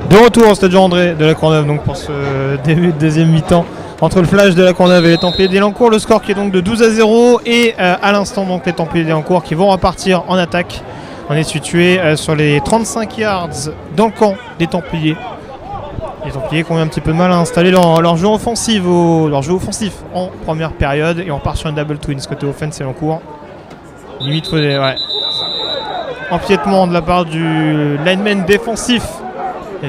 De retour au stade Jean-André de la Courneuve donc pour ce début de deuxième mi-temps entre le Flash de la Courneuve et les Templiers d'Élancourt. Le score qui est donc de 12-0 et à l'instant donc les Templiers d'Élancourt qui vont repartir en attaque. On est situé sur les 35 yards dans le camp des Templiers. Les Templiers qui ont eu un petit peu de mal à installer leur jeu offensif en première période et on part sur une double twins côté offense Élancourt. Limite empiètement de la part du lineman défensif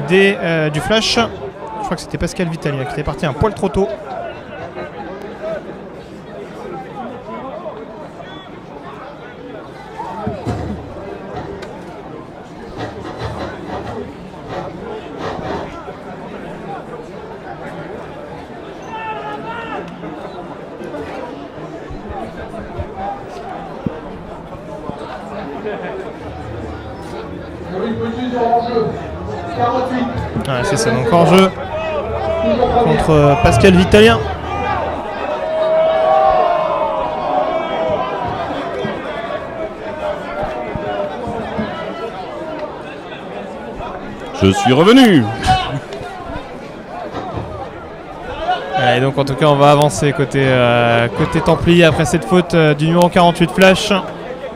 du Flash. Je crois que c'était Pascal Vitalien qui était parti un poil trop tôt. Ah, c'est ça, donc hors jeu contre Pascal Vitalien. Je suis revenu. Et donc en tout cas on va avancer côté Templier après cette faute du numéro 48 Flash.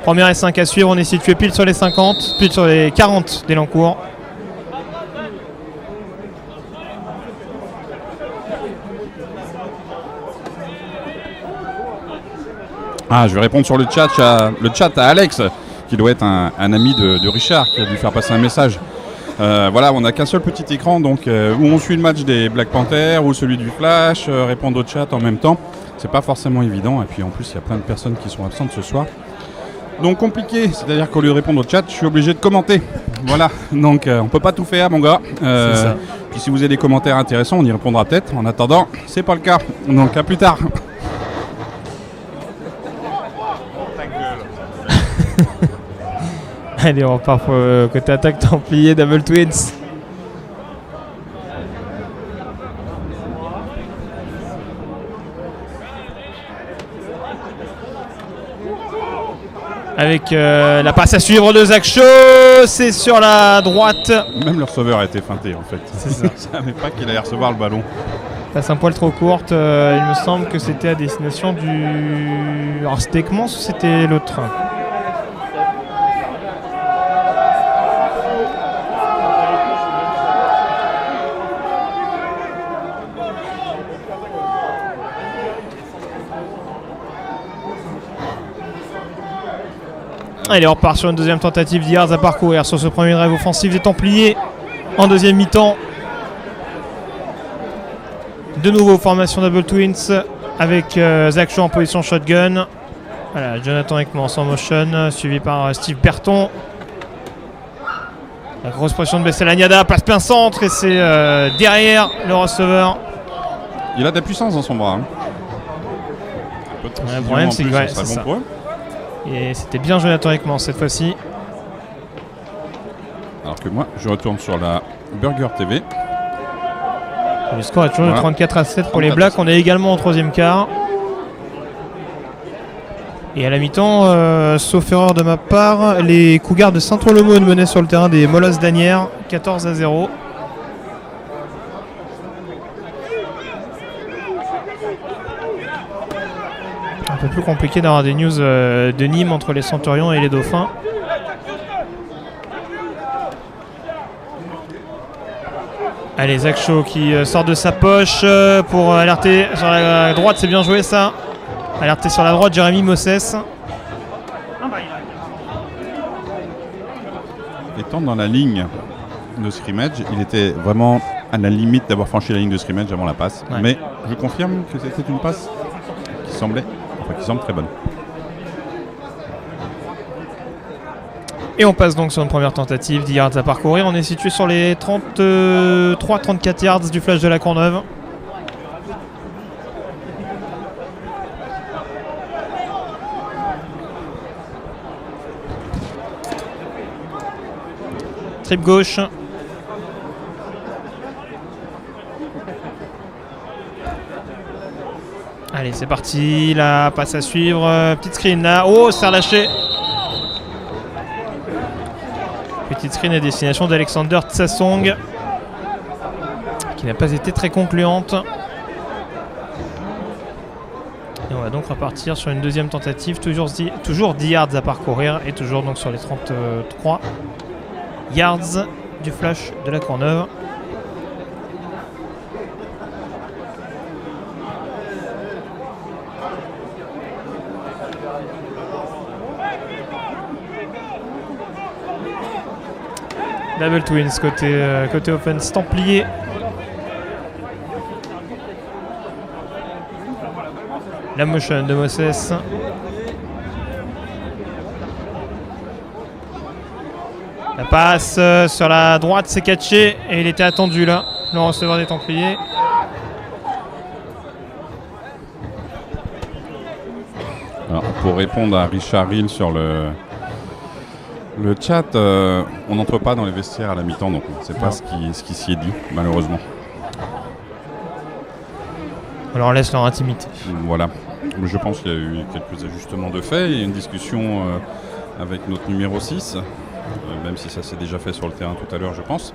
Première et 5 à suivre, on est situé pile sur les 50, pile sur les 40 d'Élancourt. Ah, je vais répondre sur le chat à Alex, qui doit être un ami de Richard, qui a dû faire passer un message. Voilà, on n'a qu'un seul petit écran, donc où on suit le match des Black Panthers ou celui du Flash, répondre au chat en même temps. C'est pas forcément évident, et puis en plus il y a plein de personnes qui sont absentes ce soir. Donc compliqué, c'est-à-dire qu'au lieu de répondre au chat, je suis obligé de commenter. Voilà, donc on peut pas tout faire mon gars. Puis si vous avez des commentaires intéressants, on y répondra peut-être. En attendant, c'est pas le cas. Donc à plus tard. Allez, on repart pour côté attaque Templier, double twins. Avec la passe à suivre de Zach Shaw, c'est sur la droite. Même le receveur a été feinté en fait. C'est ça. Je savais pas qu'il allait recevoir le ballon. Passe un poil trop courte, il me semble que c'était à destination du... Alors c'était Ekmans ou c'était l'autre ? Allez, on repart sur une deuxième tentative d'Yards à parcourir sur ce premier drive offensif des Templiers en deuxième mi-temps. De nouveau, formation double twins avec Zach Shaw en position shotgun. Voilà, Jonathan Ekmans en motion, suivi par Steve Berton. La grosse pression de Besselaniada, passe plein centre et c'est derrière le receveur. Il a de la puissance dans son bras. Hein. Le problème, c'est que c'est ça. Et c'était bien Jonathan Ekmans cette fois-ci. Alors que moi, je retourne sur la Burger TV. Le score est toujours de 34-7 pour les Blacks. On est également au troisième quart. Et à la mi-temps, sauf erreur de ma part, les Cougars de Saint-Ouen-le-Maune menaient sur le terrain des Molosses d'Asnières, 14-0. Un peu plus compliqué d'avoir des news de Nîmes entre les Centurions et les Dauphins. Allez, Zach Shaw qui sort de sa poche pour alerter sur la droite, c'est bien joué ça. Alerter sur la droite, Jérémy Mosses. Étant dans la ligne de scrimmage, il était vraiment à la limite d'avoir franchi la ligne de scrimmage avant la passe. Ouais. Mais je confirme que c'était une passe qui semble très bonne. Et on passe donc sur une première tentative, 10 yards à parcourir. On est situé sur les 33-34 yards du flash de la Courneuve. Trip gauche. Allez, c'est parti. La passe à suivre. Petite screen là. Oh, c'est relâché. Petite screen à destination d'Alexander Tsassong, qui n'a pas été très concluante. Et on va donc repartir sur une deuxième tentative. Toujours 10 yards à parcourir. Et toujours donc sur les 33 yards du flash de la Courneuve. Double Twins côté offense Templier. La motion de Mosses. La passe sur la droite, c'est catché et il était attendu là, le receveur des Templiers. Alors, pour répondre à Richard Hill sur le chat, on n'entre pas dans les vestiaires à la mi-temps, donc on ne sait pas ce qui s'y est dit, malheureusement. Alors on laisse leur intimité. Voilà. Je pense qu'il y a eu quelques ajustements de fait. Il y a une discussion avec notre numéro 6, même si ça s'est déjà fait sur le terrain tout à l'heure, je pense.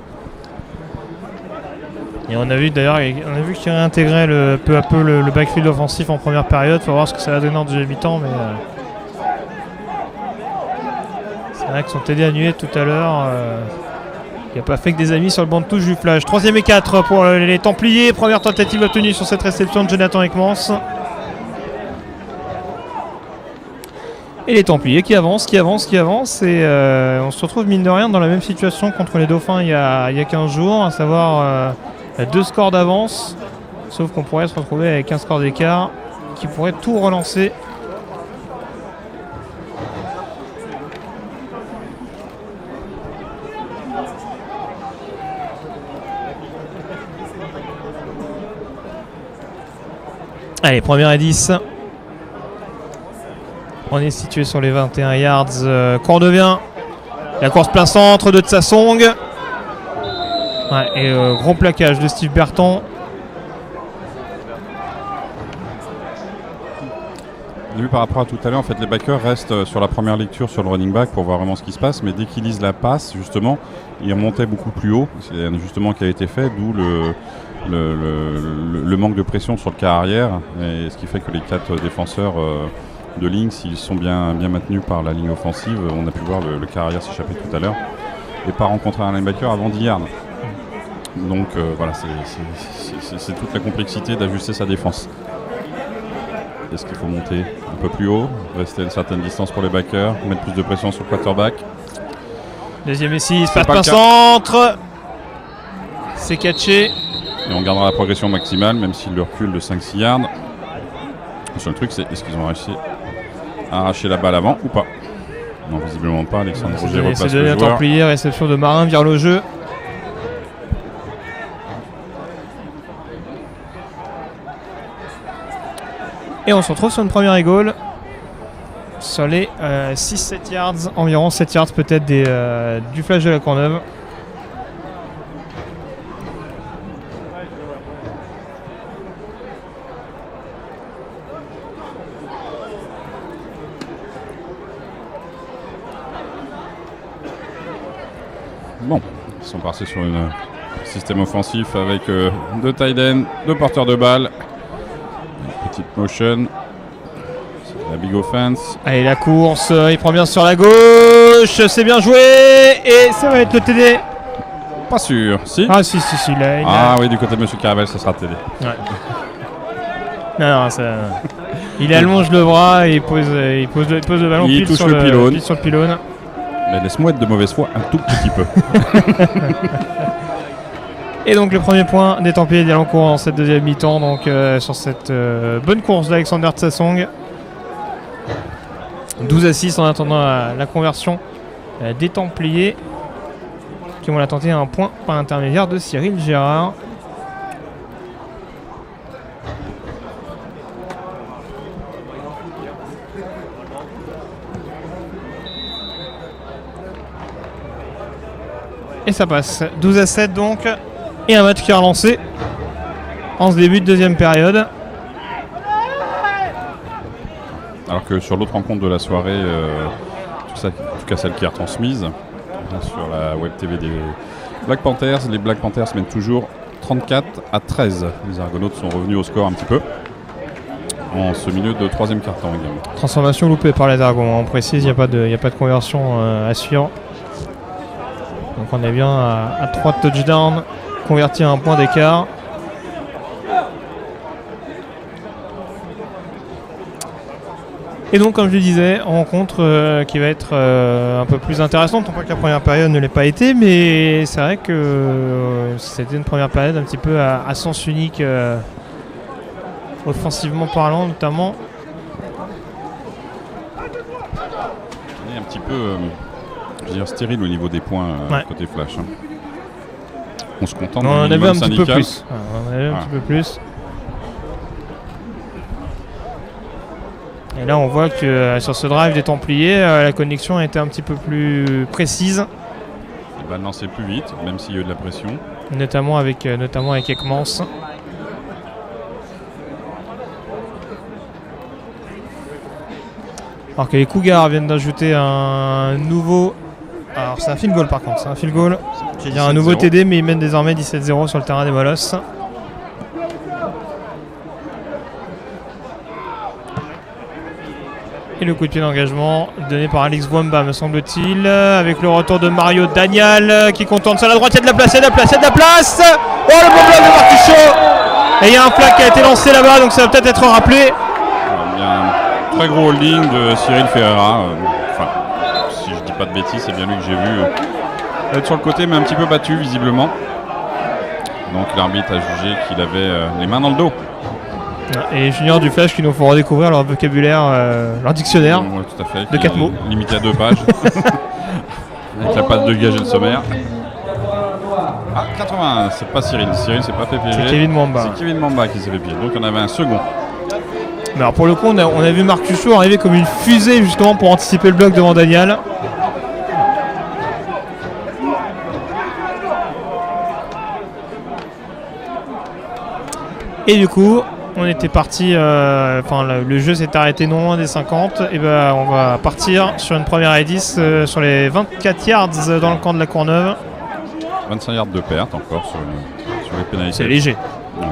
Et on a vu d'ailleurs, qu'il réintégrait peu à peu le backfield offensif en première période. Il faut voir ce que ça va donner en deuxième mi-temps, mais c'est vrai que son TD annulé tout à l'heure, il n'a pas fait que des amis sur le banc de touche du flash. 3e et 4 pour les Templiers. Première tentative obtenue sur cette réception de Jonathan Ekmans. Et les Templiers qui avancent. Et on se retrouve mine de rien dans la même situation contre les Dauphins il y a 15 jours, à savoir 2 scores d'avance. Sauf qu'on pourrait se retrouver avec un score d'écart qui pourrait tout relancer. Allez, première et 10. On est situé sur les 21 yards. Cournevien. La course plein centre de Tsassong. Ouais, et gros plaquage de Steve Berton. Vu par rapport à tout à l'heure, en fait, les backers restent sur la première lecture sur le running back pour voir vraiment ce qui se passe, mais dès qu'ils lisent la passe, justement, ils remontaient beaucoup plus haut. C'est un ajustement qui a été fait, d'où le manque de pression sur le quart arrière, et ce qui fait que les 4 défenseurs de ligne, s'ils sont bien maintenus par la ligne offensive, on a pu voir le quart arrière s'échapper tout à l'heure, et pas rencontrer un linebacker avant 10 yards. Donc voilà, c'est toute la complexité d'ajuster sa défense. Est-ce qu'il faut monter un peu plus haut, rester à une certaine distance pour les backers, mettre plus de pression sur le quarterback? Deuxième et 6, passe plein centre. C'est catché. Et on gardera la progression maximale, même s'il le recule de 5-6 yards. Le seul truc, c'est est-ce qu'ils ont réussi à arracher la balle avant ou pas? Non, visiblement pas. Alexandre Roger repasse c'est le joueur. Templier, réception de Marin, vire le jeu. Et on se retrouve sur une première et goal sur les 6-7 yards, environ 7 yards peut-être du flash de la Courneuve. Bon, ils sont partis sur un système offensif avec 2 tight ends, 2 porteurs de balles Petite motion. La big offense. Allez, la course, il prend bien sur la gauche, c'est bien joué et ça va être le TD. Pas sûr. Si. Ah si, Oui, du côté de Monsieur Carabel, ça sera TD. Ouais. Non, ça... Il allonge le bras et il pose le ballon Il pile touche sur le pylône. pile sur le pylône. Mais laisse-moi être de mauvaise foi un tout petit peu. Et donc le premier point des Templiers d'Elancourt dans cette deuxième mi-temps, donc sur cette bonne course d'Alexander Tsassong. 12-6 en attendant la conversion des Templiers qui vont la tenter à un point par l'intermédiaire de Cyril Gérard. Et ça passe. 12-7 donc. Et un match qui est relancé en ce début de deuxième période. Alors que sur l'autre rencontre de la soirée, en tout cas celle qui est retransmise sur la web TV des Black Panthers, les Black Panthers mènent toujours 34-13. Les Argonautes sont revenus au score un petit peu en ce milieu de troisième quart-temps également. Transformation loupée par les Argonauts. On précise, il n'y a pas de conversion à suivre. Donc on est bien à 3 touchdowns, convertis à un point d'écart. Et donc, comme je le disais, rencontre qui va être un peu plus intéressante. Non pas que la première période ne l'ait pas été, mais c'est vrai que c'était une première période un petit peu à sens unique, offensivement parlant notamment. On est un petit peu stérile au niveau des points côté Flash. Hein. On se contente on en du avait un minimum petit peu syndical. plus. On en avait un petit peu plus. Et là, on voit que sur ce drive des Templiers, la connexion a été un petit peu plus précise. Il va lancer plus vite, même s'il y a eu de la pression. Notamment avec Ekmans. Alors que les Cougars viennent d'ajouter un nouveau... Alors c'est un field goal par contre, c'est un field goal. J'ai dit un nouveau TD, mais ils mènent désormais 17-0 sur le terrain des Molosses. Et le coup de pied d'engagement donné par Alex Wamba, me semble-t-il, avec le retour de Mario Daniel qui contourne sur la droite. Il y a de la place, il y a de la place. Oh, le bon bloc de Marcus Shaw. Et il y a un flag qui a été lancé là-bas, donc ça va peut-être être rappelé. Il y a un très gros holding de Cyril Ferreira. Si je dis pas de bêtises, c'est bien lui que j'ai vu être sur le côté, mais un petit peu battu visiblement. Donc l'arbitre a jugé qu'il avait les mains dans le dos. Et les juniors du Flash qui nous font redécouvrir leur vocabulaire, leur dictionnaire Ouais, tout à fait, de 4 mots. Limité à 2 pages. Avec la patte de gage et le sommaire. Ah, 80, c'est pas Cyril. Cyril s'est pas fait piéger. C'est Kevin Mwamba. C'est Kevin Mwamba qui s'est fait piéger. Donc on avait un second. Mais alors pour le coup, on a vu Marcus Shaw arriver comme une fusée justement pour anticiper le bloc devant Daniel. Et du coup, on était parti, le jeu s'est arrêté non loin des 50. Et ben on va partir sur une première et 10 sur les 24 yards dans le camp de la Courneuve. 25 yards de perte encore sur les pénalités. C'est léger. Ouais.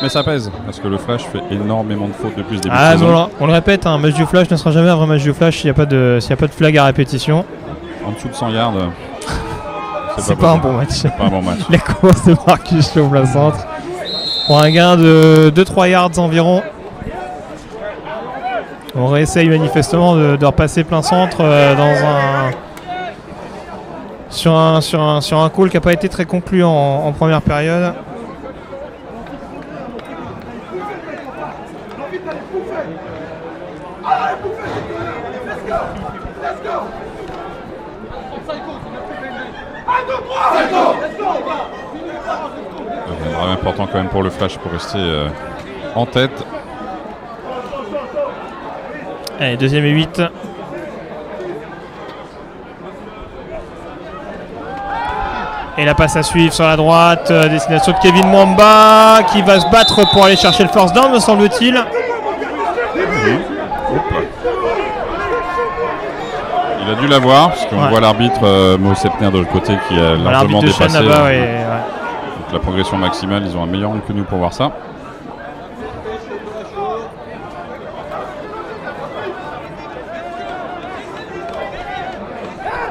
Mais ça pèse, parce que le Flash fait énormément de fautes depuis ce début de saison. Voilà. On le répète, un match du Flash ne sera jamais un vrai match du Flash s'il n'y a pas de flag à répétition. En dessous de 100 yards, c'est pas un bon match. C'est pas un bon match. La course de Marcus Shaw au plein centre. Pour un gain de 2-3 yards environ. On réessaye manifestement de repasser plein centre sur un call qui n'a pas été très concluant en première période. C'est important quand même pour le Flash pour rester en tête. Allez, deuxième et 8. Et la passe à suivre sur la droite, destination de Kevin Mwamba qui va se battre pour aller chercher le first down, me semble-t-il. Il a dû l'avoir, parce qu'on voit l'arbitre Mo Sepner de l'autre côté qui a largement dépassé. Là-bas, Donc la progression maximale, ils ont un meilleur angle que nous pour voir ça.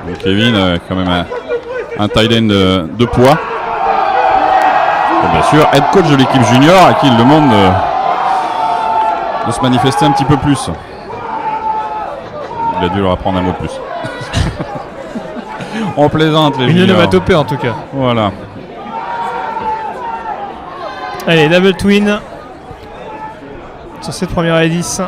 Donc Kevin, quand même un tight end de poids. Et bien sûr, head coach de l'équipe junior à qui il demande de se manifester un petit peu plus. Il a dû leur apprendre un mot de plus. On plaisante les juniors. Une onomatopée en tout cas. Voilà. Allez, double twin. Sur cette première et 10.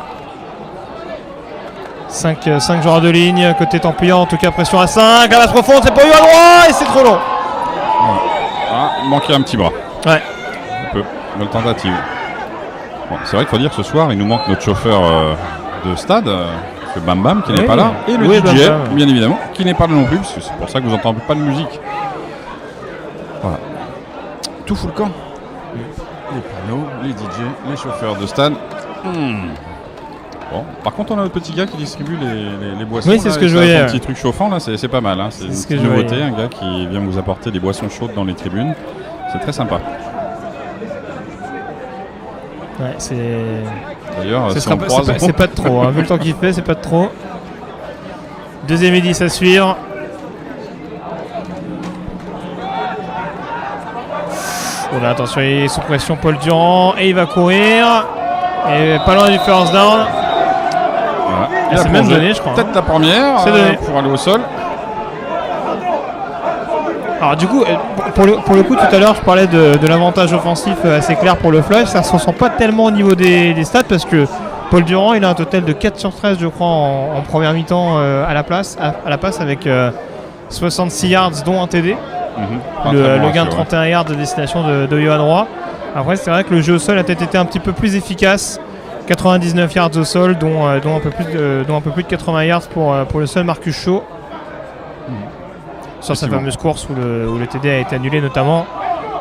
5 joueurs de ligne, côté Templier, en tout cas pression à 5, à la profonde, c'est pas eu à droite et c'est trop long. Ah, il manquait un petit bras. Ouais. Un peu, belle tentative. Bon, c'est vrai qu'il faut dire que ce soir, il nous manque notre chauffeur de stade, le Bam Bam qui n'est pas là, et le DJ, Bam Bam, bien évidemment, qui n'est pas là non plus, parce que c'est pour ça que vous n'entendez pas de musique. Voilà. Tout fout le camp. Les panneaux, les DJ, les chauffeurs de stade. Bon. Par contre, on a notre petit gars qui distribue les boissons. Oui, c'est ce que je voyais. Un petit truc chauffant, là, c'est pas mal. Hein. C'est une petite nouveauté, un gars qui vient vous apporter des boissons chaudes dans les tribunes. C'est très sympa. Ouais, c'est. D'ailleurs, si on croise... c'est pas de trop. Hein. Vu le temps qu'il fait, c'est pas de trop. Deuxième et 10 à suivre. Oh là, attention, il est sous pression, Paul Durand. Et il va courir. Et pas loin du first down. Voilà. C'est même donné, je crois. Peut-être la première pour aller au sol. Alors du coup, pour le coup, tout à l'heure, je parlais de l'avantage offensif assez clair pour le Flash. Ça ne se ressent pas tellement au niveau des stats parce que Paul Durand, il a un total de 4 sur 13, je crois, en première mi-temps à la passe avec 66 yards, dont un TD. Le gain de 31 yards de destination de Johan Roy. Après, c'est vrai que le jeu au sol a peut-être été un petit peu plus efficace. 99 yards au sol, dont un peu plus de 80 yards pour le seul Marcus Shaw. Sur cette fameuse course où le TD a été annulé notamment.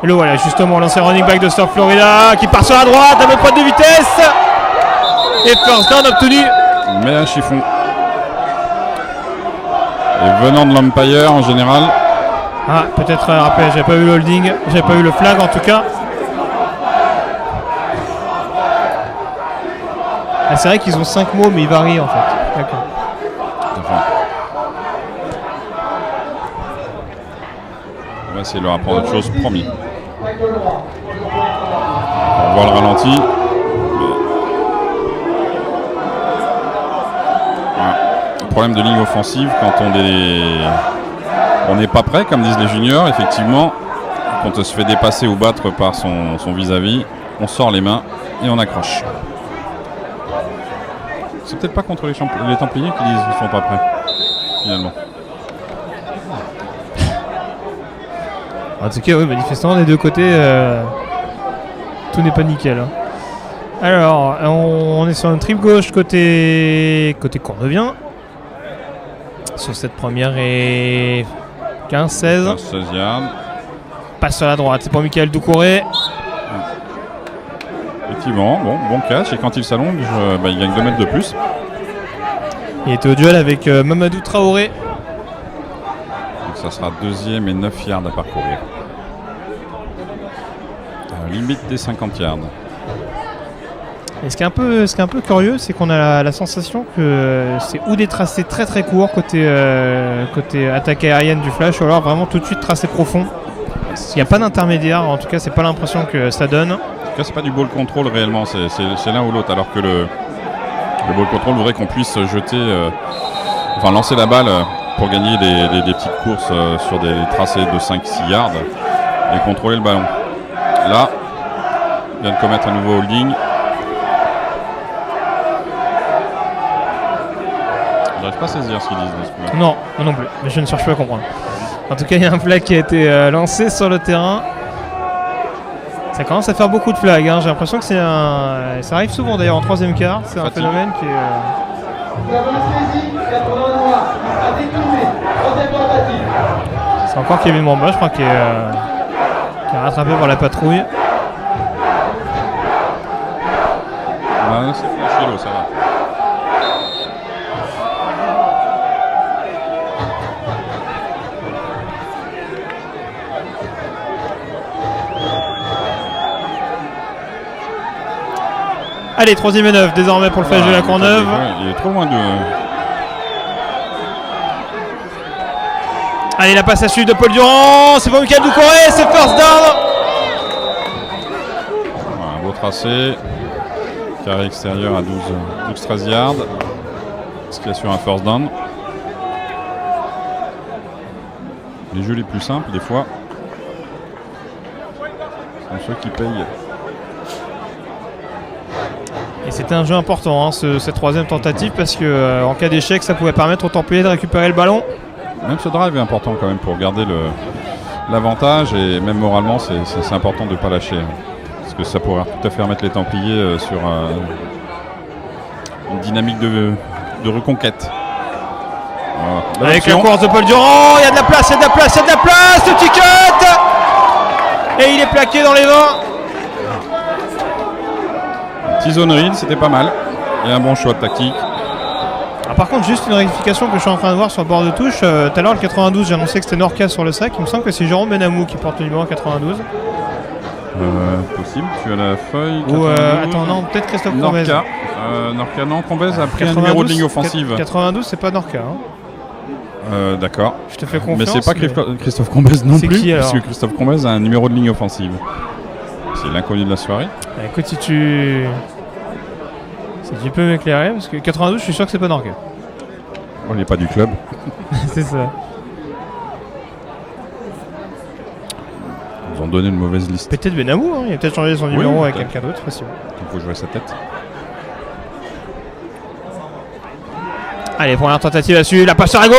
Et le voilà, justement, l'ancien running back de South Florida qui part sur la droite, avec point de vitesse. Et first down obtenu. Mais un chiffon. Et venant de l'Empire en général. Ah, peut-être rappelé, j'avais pas vu le holding, j'avais pas vu le flag en tout cas. Ah, c'est vrai qu'ils ont 5 mots, mais ils varient en fait. D'accord. On va essayer de leur apprendre autre chose, promis. On voit le ralenti. Voilà. Le problème de ligne offensive, quand on n'est pas prêt, comme disent les juniors, effectivement, quand on se fait dépasser ou battre par son vis-à-vis, on sort les mains et on accroche. C'est peut-être pas contre les Templiers qui disent qu'ils sont pas prêts, finalement. En tout cas, oui, manifestement, des deux côtés, tout n'est pas nickel. Hein. Alors, on est sur une trip gauche côté Cournevien. Sur cette première et 15-16. 16 yards. Passe sur la droite, c'est pour Michael Doucouré. Effectivement, bon catch. Et quand il s'allonge, il gagne 2 mètres de plus. Il était au duel avec Mamadou Traoré. Donc ça sera 2e et 9 yards à parcourir. Limite des 50 yards. Et ce qui est un peu curieux, c'est qu'on a la sensation que c'est ou des tracés très très courts côté attaque aérienne du Flash, ou alors vraiment tout de suite tracé profond. Il n'y a pas d'intermédiaire, en tout cas c'est pas l'impression que ça donne. En tout cas c'est pas du ball control réellement, c'est l'un ou l'autre, alors que le ball control voudrait qu'on puisse jeter, lancer la balle pour gagner des petites courses sur des tracés de 5-6 yards et contrôler le ballon. Là, il vient de commettre un nouveau holding. J'arrive pas à saisir ce qu'ils disent. Non, moi non plus, mais je ne cherche pas à comprendre. En tout cas, il y a un flag qui a été lancé sur le terrain. Ça commence à faire beaucoup de flags, hein. J'ai l'impression que ça arrive souvent d'ailleurs en troisième quart. C'est un phénomène qui est... C'est encore Kevin Mwamba, je crois, qui est rattrapé par la patrouille. C'est Flash, ça va. Allez, 3ème et 9 désormais pour le flash de la Courneuve. Il est trop loin de... Allez, la passe à suivre de Paul Durand. C'est pour Michael Doucouré. C'est first down. Voilà, beau tracé. Carré extérieur à 12-13 yards. Ce qui assure un first down. Les jeux les plus simples, des fois, sont ceux qui payent. Et c'était un jeu important, hein, cette 3ème tentative, parce que en cas d'échec, ça pouvait permettre aux Templiers de récupérer le ballon. Même ce drive est important quand même pour garder l'avantage, et même moralement, c'est important de ne pas lâcher. Parce que ça pourrait tout à fait remettre les Templiers sur une dynamique de reconquête. Voilà. Avec la course de Paul Durand, il y a de la place, il y a de la place, il y a de la place, le ticket. Et il est plaqué dans les 20. Petit zone read, c'était pas mal. Et un bon choix de tactique. Par contre, juste une rectification que je suis en train de voir sur le bord de touche. Tout à l'heure, le 92, j'ai annoncé que c'était Norca sur le sac. Il me semble que c'est Jérôme Benamou qui porte le numéro 92. Possible, tu as la feuille. Ou attends, non, peut-être Christophe Combez. Norca, non, Combez a pris un numéro de ligne offensive. 92, c'est pas Norca. Hein. D'accord. Je te fais confiance. Mais c'est pas Christophe Combez non plus, qui, parce que Christophe Combez a un numéro de ligne offensive. C'est l'inconnu de la soirée. Écoute, si tu peux m'éclairer, parce que 92, je suis sûr que c'est pas Norca. Oh, il n'est pas du club. C'est ça. Ils ont donné une mauvaise liste. Peut-être Benamou, hein. Il a peut-être changé son numéro avec quelqu'un d'autre, facile. Il faut jouer sa tête. Allez, première tentative là-dessus, la passe à gauche,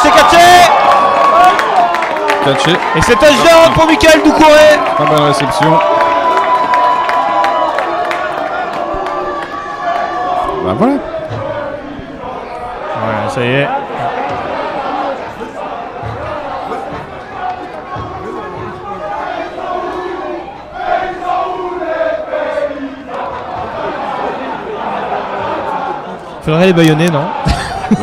c'est catché. Et c'est touchdown pour Michael Doucouré. Pas bonne réception. Bah voilà. Voilà, ça y est. Faudrait les baïonner, non?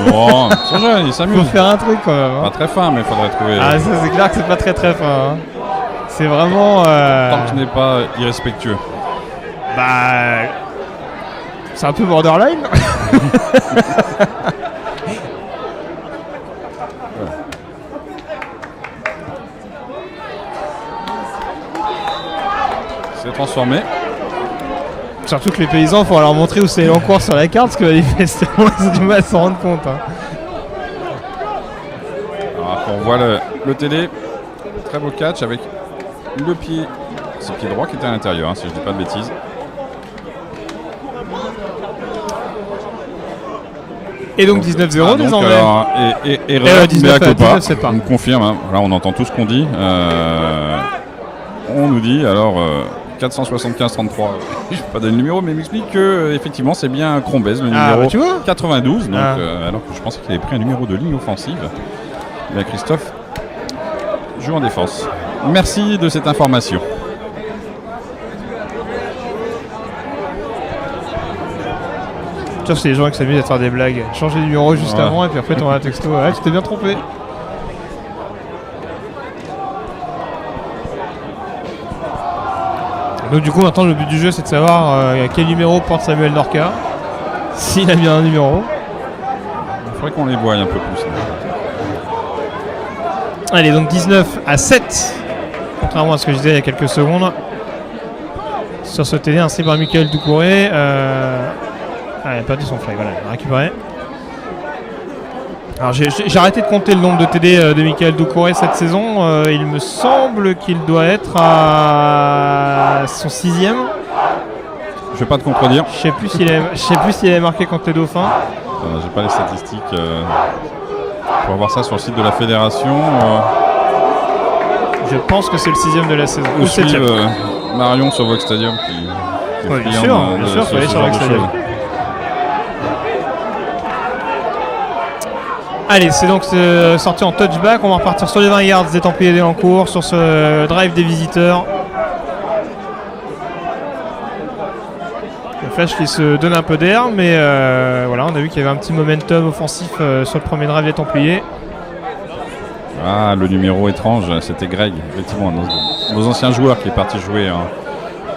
Non, ils sont jeunes, ils s'amusent. Faut faire un truc quand même. Hein. Pas très fin, mais faudrait trouver. Ah, ça c'est clair que c'est pas très fin. Hein. C'est vraiment. Tant que ce n'est pas irrespectueux. Bah. C'est un peu borderline. C'est transformé. Surtout que les paysans, il faut leur montrer où c'est l'encours sur la carte, parce que manifestement, ils ont du mal à s'en rendre compte. Hein. Alors, on voit le télé. Très beau catch avec le pied. C'est le pied droit qui était à l'intérieur, hein, si je dis pas de bêtises. Et donc 19-0 désormais. Alors, erreur, 19-7 on me confirme, hein. Là on entend tout ce qu'on dit. On nous dit alors 475-33, je ne vais pas donner le numéro, mais il m'explique que effectivement c'est bien Crombez, le numéro bah, tu vois 92. Donc, alors que je pensais qu'il avait pris un numéro de ligne offensive. Là, Christophe joue en défense. Merci de cette information. Tu vois, c'est les gens qui s'amusent à faire des blagues. Changer de numéro juste avant et puis après t'envoies un texto. Ouais, tu t'es bien trompé. Donc du coup maintenant le but du jeu c'est de savoir quel numéro porte Samuel Norca. S'il a bien un numéro. Il faudrait qu'on les voie un peu plus. Allez, donc 19-7. Contrairement à ce que je disais il y a quelques secondes. Sur ce TD inscrit par Michael Doucouré. Ah, il a perdu son flag, voilà, il a récupéré. Alors j'ai arrêté de compter le nombre de TD de Michael Doucouré cette saison. Il me semble qu'il doit être à son 6e. Je vais pas te contredire. Je sais plus s'il avait marqué contre les Dauphins. J'ai pas les statistiques. Pour voir ça sur le site de la fédération. Je pense que c'est le 6e de la saison. Ou 7e. Marion sur Vox Stadium qui ouais, bien sûr, faut aller sur Vox Stadium. Allez, c'est donc sorti en touchback. On va repartir sur les 20 yards des Templiers d'Elancourt, sur ce drive des visiteurs. Le flash qui se donne un peu d'air, mais voilà, on a vu qu'il y avait un petit momentum offensif sur le premier drive des Templiers. Ah, le numéro étrange, c'était Greg, effectivement, nos anciens joueurs qui est parti jouer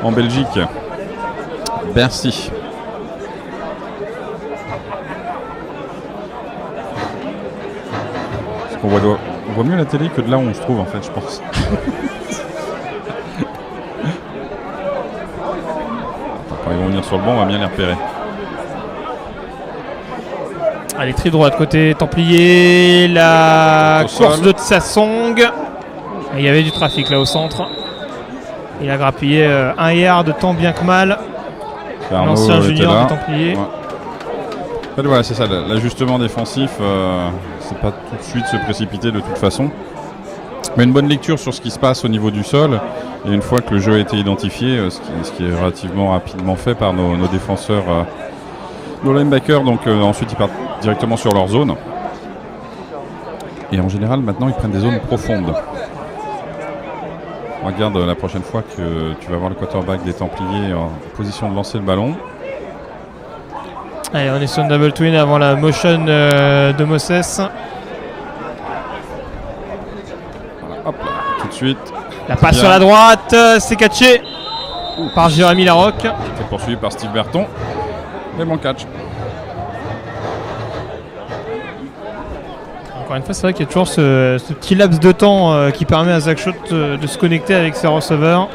en Belgique. Bercy. Parce qu'on voit mieux la télé que de là où on se trouve en fait, je pense. Quand ils vont venir sur le banc, on va bien les repérer. Allez, tri droite côté Templier, la course de Tsassong. Il y avait du trafic là au centre. Il a grappillé un yard tant bien que mal. L'ancien junior de Templier. Ouais. En fait, voilà, c'est ça, l'ajustement défensif, c'est pas tout de suite se précipiter de toute façon. Mais une bonne lecture sur ce qui se passe au niveau du sol. Et une fois que le jeu a été identifié, ce qui est relativement rapidement fait par nos défenseurs, nos linebackers, donc ensuite ils partent directement sur leur zone. Et en général, maintenant, ils prennent des zones profondes. Regarde la prochaine fois que tu vas voir le quarterback des Templiers en position de lancer le ballon. Allez, on est sur une double twin avant la motion de Moses. Voilà, hop là, tout de suite. La passe sur la droite, c'est catché par Jérémy Larocque. C'est poursuivi par Steve Berton. Et bon catch. Encore une fois, c'est vrai qu'il y a toujours ce petit laps de temps qui permet à Zach Schott de se connecter avec ses receveurs.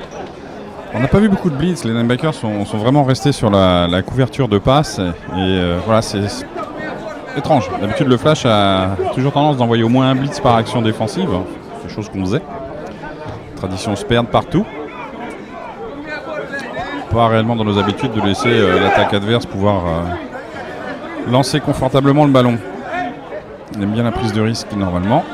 On n'a pas vu beaucoup de blitz, les linebackers sont vraiment restés sur la couverture de passe. Et voilà, c'est étrange. D'habitude, le Flash a toujours tendance d'envoyer au moins un blitz par action défensive. C'est chose qu'on faisait. Tradition se perd partout. Pas réellement dans nos habitudes de laisser l'attaque adverse pouvoir lancer confortablement le ballon. On aime bien la prise de risque normalement.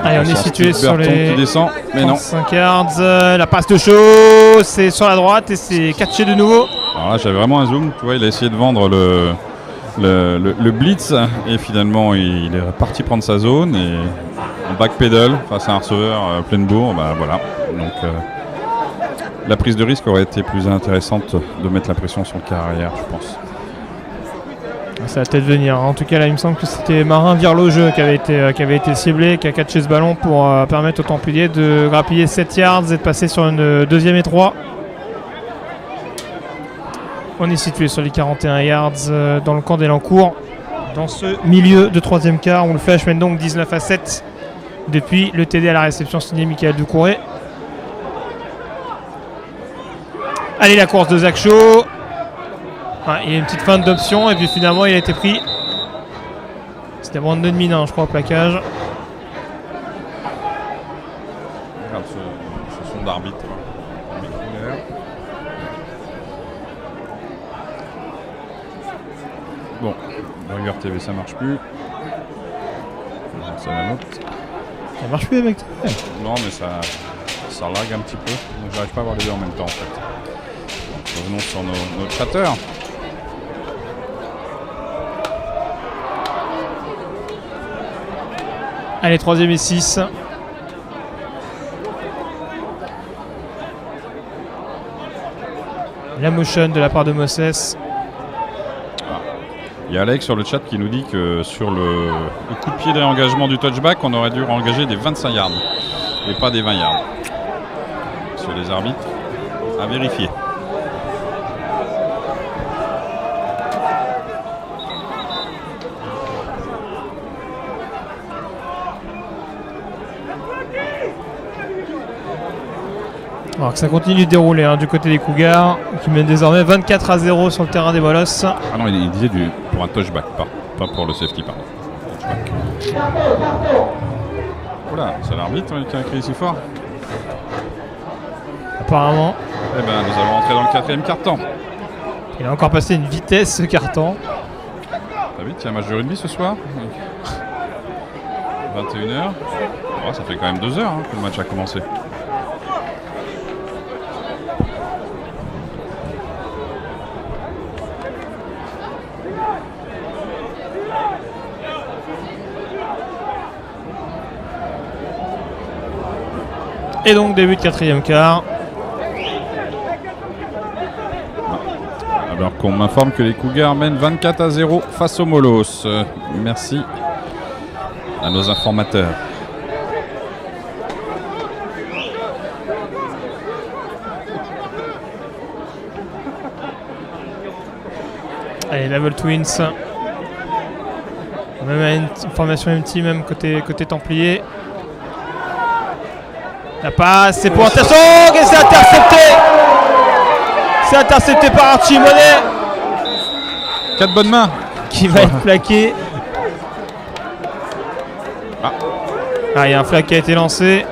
Allez, on est situé sur les qui descend, mais 35 yards. La passe de Shaw, c'est sur la droite et c'est catché de nouveau. Alors là, j'avais vraiment un zoom. Tu vois, il a essayé de vendre le blitz et finalement, il est parti prendre sa zone et en backpedal face à un receveur pleine bourre. Bah, voilà. Donc, la prise de risque aurait été plus intéressante de mettre la pression sur le carrière, je pense. Ça va peut-être venir. En tout cas, là, il me semble que c'était Marin Virlogeux qui avait été ciblé, qui a catché ce ballon pour permettre aux Templiers de grappiller 7 yards et de passer sur une deuxième et 3. On est situé sur les 41 yards dans le camp d'Elancourt. Dans ce milieu de troisième quart, où le Flash mène donc 19-7 depuis le TD à la réception signé Michael Doucouré. Allez, la course de Zach Shaw. Il y a une petite feinte d'option et puis finalement il a été pris. C'était Brandon Minin, je crois, au plaquage. Regarde ce son d'arbitre. Bon, Burger TV ça marche plus. Ça la note. Ça marche plus avec toi. Non mais ça lag un petit peu. Donc j'arrive pas à voir les deux en même temps en fait. Revenons sur nos traiteurs. Allez, 3ème et 6. La motion de la part de Moses. Il y a Alex sur le chat qui nous dit que sur le coup de pied de réengagement du touchback, on aurait dû réengager des 25 yards et pas des 20 yards. Sur les arbitres, à vérifier. Alors que ça continue de dérouler du côté des Cougars, qui mènent désormais 24-0 sur le terrain des Molosses. Ah non, il disait pour un touchback, pas pour le safety, pardon. Touchback. Oula, c'est l'arbitre qui a crié si fort. Apparemment. Eh ben, nous allons entrer dans le 4e quart-temps. Il a encore passé une vitesse ce quart-temps. T'as vu, il y a un match de rugby ce soir. 21h. Oh, ça fait quand même 2 heures que le match a commencé. Et donc début de 4e quart. Alors qu'on m'informe que les Cougars mènent 24-0 face aux Molosses. Merci à nos informateurs. Allez, Double Twins. Même une formation MT, même côté Templier. La passe, c'est pour Anderson et c'est intercepté. C'est intercepté par Archie Monet. 4 bonnes mains. Qui va être plaqué. Ah, il y a un flag qui a été lancé.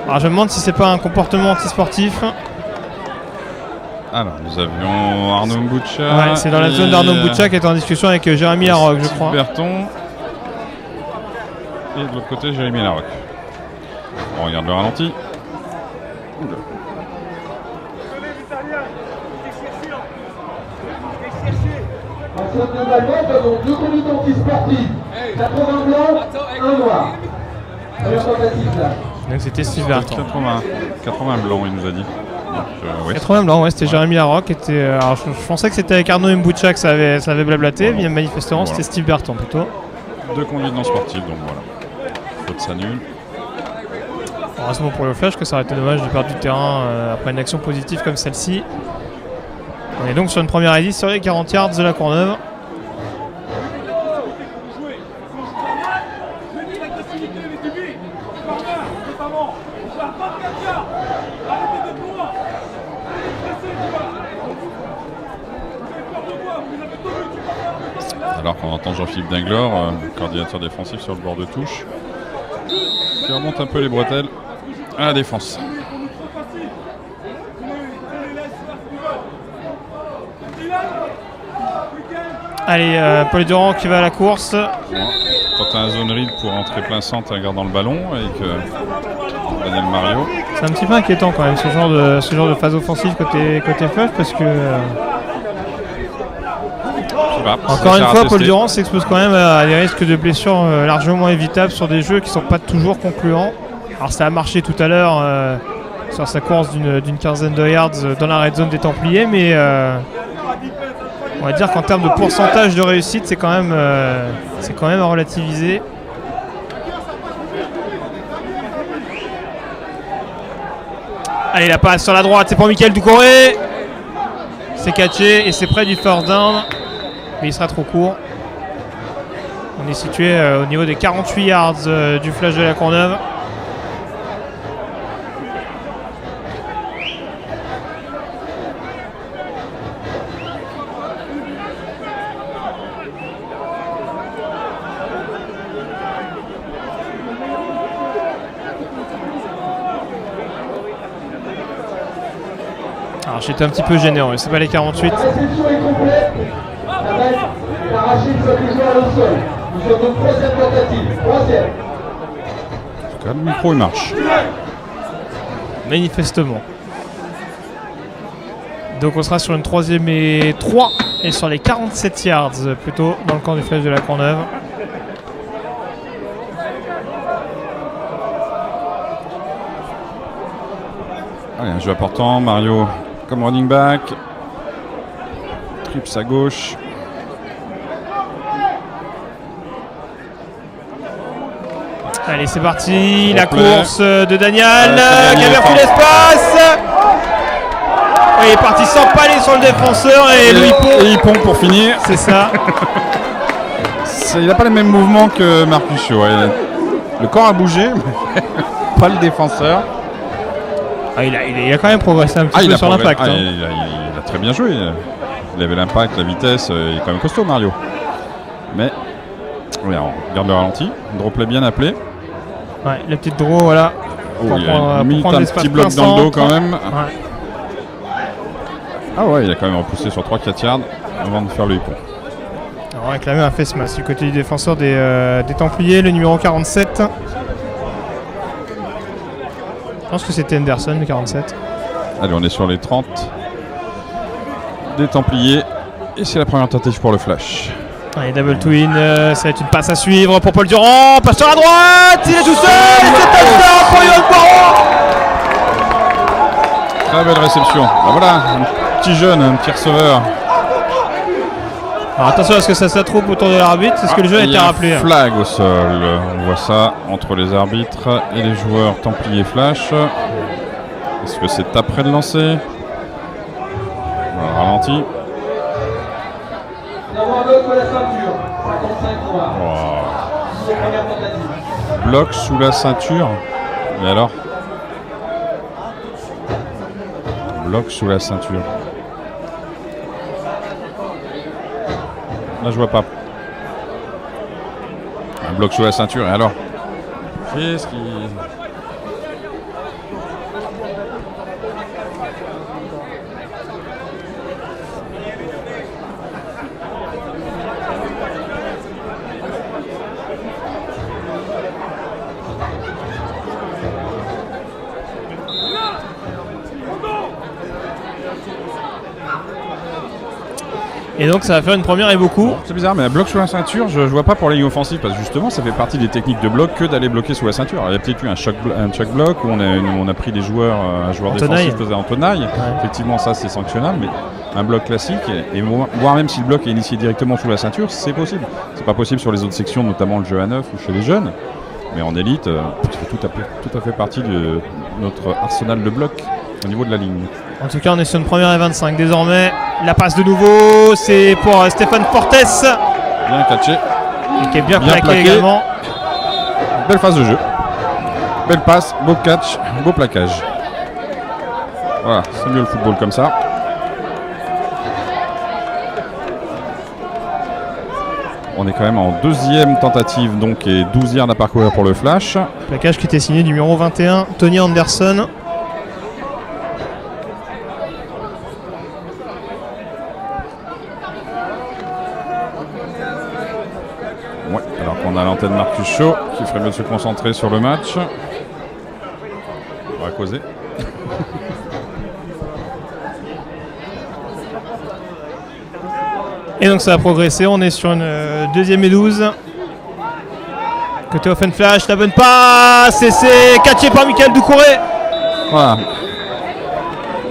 Alors je me demande si c'est pas un comportement antisportif. Alors nous avions Arnaud Mboucha. Ouais, c'est dans la zone d'Arnaud Mboucha qui est en discussion avec Jérémy Larocque, je crois. Berton. Et de l'autre côté, Jérémy Larocque. On regarde le ralenti. Oula. En zone de balle, nous avons 2 conduites antisportives. 80 blancs, 1 noir. Première tentative là. Donc c'était Steve Berton. 80 blancs, il nous a dit. Donc, ouais. 80 blancs, ouais, c'était Jérémy Larocque. Alors je pensais que c'était avec Arnaud Mboucha que ça avait blablaté, mais manifestement c'était Steve Berton plutôt. 2 conduites non sportives, donc voilà. Faute s'annule. Heureusement pour le Flash que ça aurait été dommage de perdre du terrain après une action positive comme celle-ci. On est donc sur une première édition sur les 40 yards de la Courneuve. Alors qu'on entend Jean-Philippe Dinglor, coordinateur défensif sur le bord de touche, qui remonte un peu les bretelles à la défense. Allez, Paul Durand qui va à la course. Tente un zone read pour entrer plein centre en gardant le ballon avec Daniel Mario. C'est un petit peu inquiétant quand même ce genre de phase offensive côté Flash parce que encore une fois Paul Durand s'expose quand même à des risques de blessures largement évitables sur des jeux qui ne sont pas toujours concluants. Alors ça a marché tout à l'heure sur sa course d'une quinzaine de yards dans la red zone des Templiers, mais on va dire qu'en termes de pourcentage de réussite c'est quand même à relativiser. Allez, la passe sur la droite, c'est pour Mickaël Doucouré. C'est catché et c'est près du first down. Mais il sera trop court. On est situé au niveau des 48 yards du Flash de la Courneuve. Alors j'étais un petit peu généreux, c'est pas les 48. La réception est complète. La balle est arrachée une fois que le joueur est au sol. Nous sommes donc 3e tentative. 3e. En tout cas, le micro il marche. Manifestement. Donc on sera sur une 3e et 3 et sur les 47 yards plutôt dans le camp du Flash de la Courneuve. Allez, un jeu important, Mario comme running back. Trips à gauche. Allez, c'est parti, la Complet. course de Daniel c'est qui gagné, a pris l'espace. Ouais, il est parti s'empaler sur le défenseur et le hippo. Et Hippon pour finir. C'est ça. Il n'a pas les mêmes mouvements que Marcus Shaw. Le corps a bougé, mais pas le défenseur. Ah, il a quand même progressé un petit peu sur l'impact. Ah, il a très bien joué. Il avait l'impact, la vitesse. Il est quand même costaud, Mario. Mais regarde, on regarde le ralenti. Drop play bien appelé. Ouais, la petite draw, voilà. Oh, il a mis prendre un l'espace petit bloc plein dans le dos centre. quand même. Ouais. Ah ouais, il a quand même repoussé sur 3-4 yards avant de faire le hippon. Alors, on va réclamer un face mask du côté du défenseur des Templiers, le numéro 47. Je pense que c'était Anderson, le 47. Allez, on est sur les 30 des Templiers. Et c'est la première tentative pour le flash. Allez, double twin, ça va être une passe à suivre pour Paul Durand. Passe sur la droite, il est tout seul, et c'est touchdown pour Yoann Poirot. Très belle réception. Ah, voilà, un petit jeune, un petit receveur. Alors attention à ce que ça s'attroupe autour de l'arbitre, c'est ce que le jeu a Il y été a un rappelé. flag au sol. On voit ça entre les arbitres et les joueurs Templiers Flash. Est-ce que c'est après le lancer? Voilà, ralenti. Nous avons un bloc de la ceinture, 55 noirs. Oh. C'est la première tentative. Bloc sous la ceinture. Et alors? Bloc sous la ceinture. Là, je vois pas. Un bloc sous la ceinture. Et alors? Qu'est-ce qui... Et donc ça va faire une première et beaucoup. C'est bizarre, mais un bloc sous la ceinture, je vois pas pour la ligne offensive, parce que justement, ça fait partie des techniques de bloc que d'aller bloquer sous la ceinture. Alors, il y a peut-être eu un choc bloc où on a pris des joueurs, un joueur défensif faisait en tenaille. Ouais. Effectivement, ça c'est sanctionnable, mais un bloc classique, et voire même si le bloc est initié directement sous la ceinture, c'est possible. C'est pas possible sur les autres sections, notamment le jeu à 9 ou chez les jeunes, mais en élite, ça fait tout à fait partie de notre arsenal de blocs au niveau de la ligne. En tout cas, on est sur une première et 25 désormais. La passe de nouveau, c'est pour Stéphane Portes. Bien catché. Et qui est bien plaqué également. Belle phase de jeu. Belle passe, beau catch, beau plaquage. Voilà, c'est mieux le football comme ça. On est quand même en deuxième tentative donc et 12 yards à parcourir pour le flash. Plaquage qui était signé du numéro 21, Tony Anderson. Ouais, alors qu'on a l'antenne Marcus Shaw qui ferait mieux de se concentrer sur le match. On va causer. Et donc ça va progresser, on est sur une deuxième et 12. Côté open flash, la bonne passe, et c'est catché par Michael Doucouré. Voilà.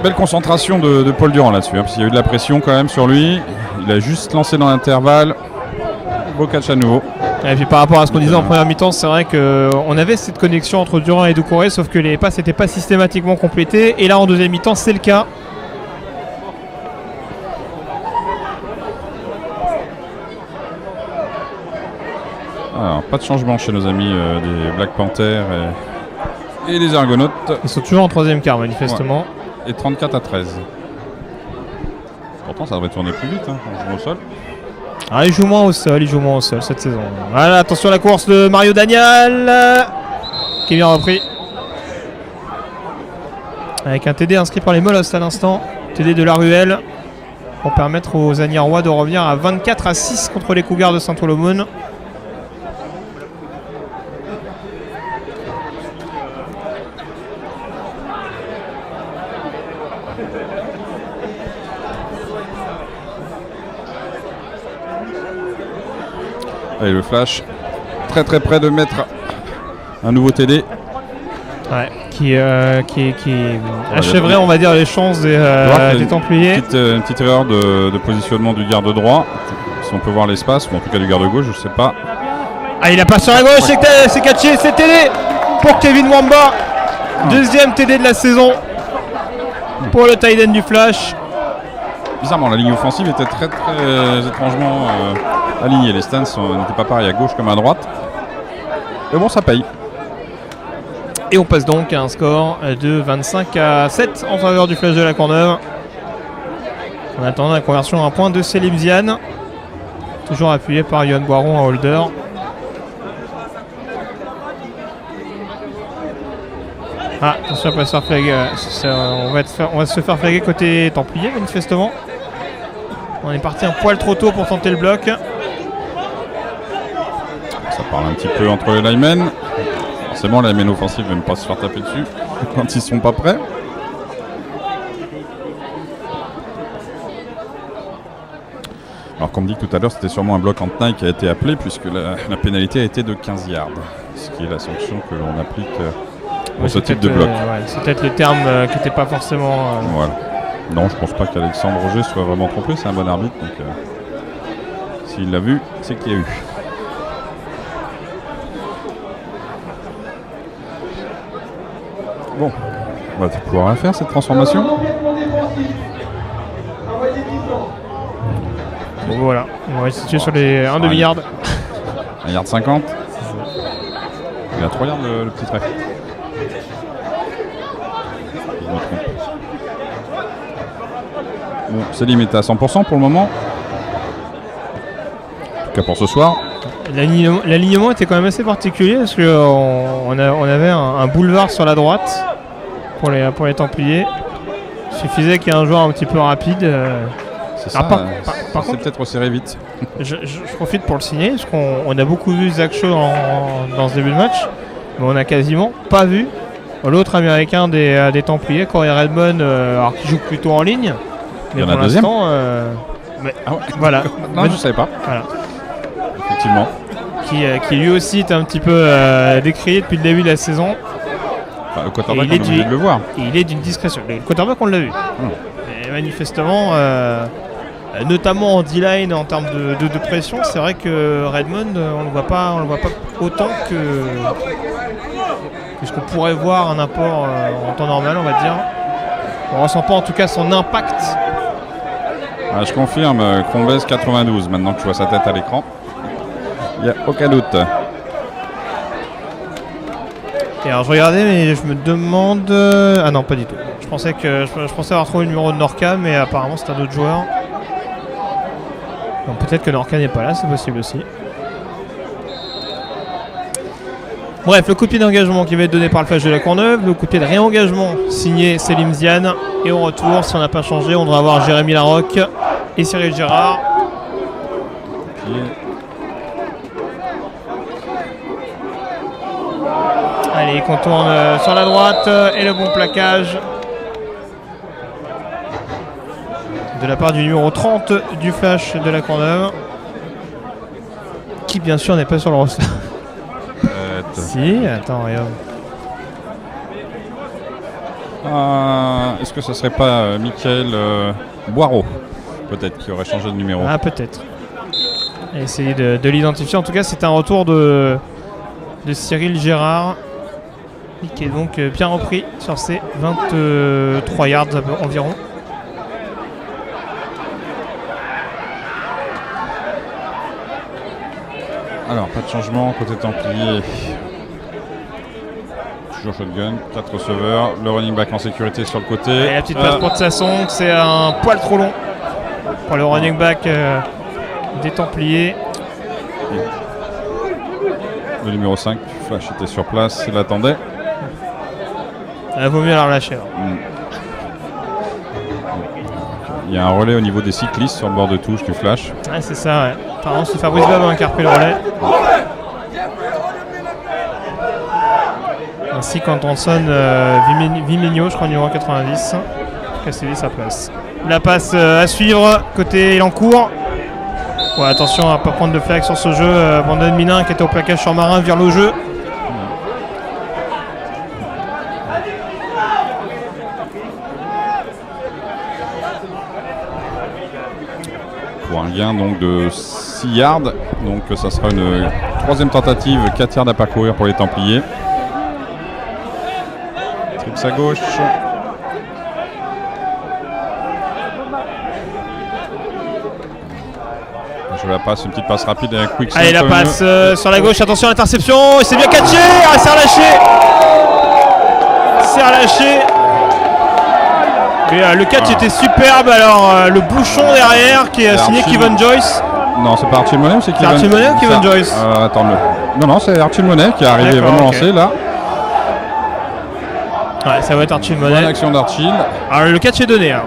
Belle concentration de Paul Durand là-dessus, hein, parce qu'il y a eu de la pression quand même sur lui. Il a juste lancé dans l'intervalle. Beau catch à nouveau. Et puis par rapport à ce qu'on disait en première mi-temps, c'est vrai qu'on avait cette connexion entre Durand et Doucouré, sauf que les passes n'étaient pas systématiquement complétées. Et là en deuxième mi-temps, c'est le cas. Alors, pas de changement chez nos amis des Black Panthers et des Argonautes. Ils sont toujours en troisième quart manifestement. Ouais. Et 34 à 13. Pourtant ça devrait tourner plus vite hein, quand on joue au sol. Ah, il joue moins au sol cette saison. Voilà, attention à la course de Mario Daniel qui est bien repris. Avec un TD inscrit par les Molosses à l'instant. TD de la Ruelle pour permettre aux Agniarrois de revenir à 24 à 6 contre les Cougars de Saint-Olomone. Allez, le flash, très près de mettre un nouveau TD. Ouais, qui achèverait, on va dire, les chances des Templiers. Une petite erreur de positionnement du garde droit, si on peut voir l'espace, ou en tout cas du garde gauche, je sais pas. Ah, il a pas sur la gauche, c'est catché, c'est TD pour Kevin Wamba. Deuxième TD de la saison pour le tight end du flash. Bizarrement, la ligne offensive était très étrangement alignée. Les stands n'étaient pas pareils à gauche comme à droite. Mais bon, ça paye. Et on passe donc à un score de 25 à 7 en faveur du flash de la Courneuve. En attendant la conversion à un point de Selim Ziane. Toujours appuyé par Yohan Boiron en holder. Ah, attention, on va se faire flaguer. On va se faire flaguer côté Templier, manifestement. On est parti un poil trop tôt pour tenter le bloc. Ça parle un petit peu entre les linemen. Forcément, les linemen offensifs ne veulent pas se faire taper dessus quand ils sont pas prêts. Alors, comme dit tout à l'heure, c'était sûrement un bloc en tenaille qui a été appelé puisque la pénalité a été de 15 yards. Ce qui est la sanction que l'on applique pour ce type de bloc. C'est peut-être le terme qui n'était pas forcément... Voilà. Non, je pense pas qu'Alexandre Roger soit vraiment trompé, c'est un bon arbitre. Donc, s'il l'a vu, c'est qu'il y a eu. Bon, on va pouvoir faire cette transformation. Bon, voilà, on va se situer sur les 1 demi-yard. 1 yard 50. Il a 3 yards le petit trèfle. Je me trompe. Bon, Selim est à 100% pour le moment. En tout cas pour ce soir. L'alignement était quand même assez particulier parce qu'on avait un boulevard sur la droite pour les Templiers. Il suffisait qu'il y ait un joueur un petit peu rapide. C'est ça, par c'est contre, peut-être resserré vite. je profite pour le signer parce qu'on a beaucoup vu Zach Shaw dans ce début de match, mais on n'a quasiment pas vu l'autre américain des Templiers, Corey Redmond, alors qui joue plutôt en ligne. Mais Il y en a pour un deuxième. l'instant, voilà. Non, je ne savais pas. Voilà. Effectivement. Qui lui aussi est un petit peu décrié depuis le début de la saison. Enfin, le quarterback, Et il on est obligé de le voir. Et il est d'une discrétion. Le quarterback, on l'a vu. Et manifestement, notamment en D-line en termes de pression, c'est vrai que Redmond, on le voit pas autant que ce qu'on pourrait voir un apport en temps normal, on va dire. On ressent pas en tout cas son impact. Ah, je confirme, Combes 92, maintenant que tu vois sa tête à l'écran. Il n'y a aucun doute. Et alors je regardais, mais je me demande... Ah non, pas du tout. Je pensais avoir trouvé le numéro de Norca, mais apparemment c'est un autre joueur. Donc peut-être que Norca n'est pas là, c'est possible aussi. Bref, le coup de pied d'engagement qui va être donné par le Flash de la Courneuve, le coup de pied de réengagement signé Selim Ziane. Et au retour, si on n'a pas changé, on devrait avoir Jérémy Larocque et Cyril Gérard. Allez, il contourne sur la droite et le bon plaquage de la part du numéro 30 du Flash de la Courneuve, qui bien sûr n'est pas sur le roster. Si, attends, regarde. Est-ce que ce serait pas Michael Boireau, peut-être, qui aurait changé de numéro? Ah, peut-être. Essayer de l'identifier. En tout cas, c'est un retour de Cyril Gérard, qui est donc bien repris sur ses 23 yards environ. Alors, pas de changement côté Templier. Toujours shotgun, 4 receveurs, le running back en sécurité sur le côté. Et la petite passe pour Tsasson, c'est un poil trop long pour le running back des Templiers. Le numéro 5, Flash était sur place, il attendait. Il vaut mieux la relâcher. Il y a un relais au niveau des cyclistes sur le bord de touche du Flash. Ouais, c'est ça, ouais. Apparemment, c'est Fabrice Babin qui a repris le relais. Ainsi qu'Antonson Vimigno, je crois, numéro 90, qui a cédé sa place. La passe à suivre, côté Elancourt. Ouais, attention à ne pas prendre de flag sur ce jeu. Brandon Minin qui était au plaquage sur Marin vire le jeu. Pour un gain donc de 6 yards. Donc ça sera une troisième tentative, 4 yards à parcourir pour les Templiers. Trips à gauche. Je la passe, une petite passe rapide et un quick. Allez, la passe sur la gauche, attention à l'interception, c'est bien catché, c'est relâché. C'est relâché. Et le catch était superbe, alors le bouchon derrière qui est signé Kevin Joyce. Non, c'est pas Archie Monet ou c'est Kevin? Archie Monet ou Kevin Joyce? Attends-le. Non, c'est Archie Monet qui est arrivé vraiment lancé là. Ouais, ça va être Archie Monet. Bonne action d'Archie. Alors le catch est donné. Hein.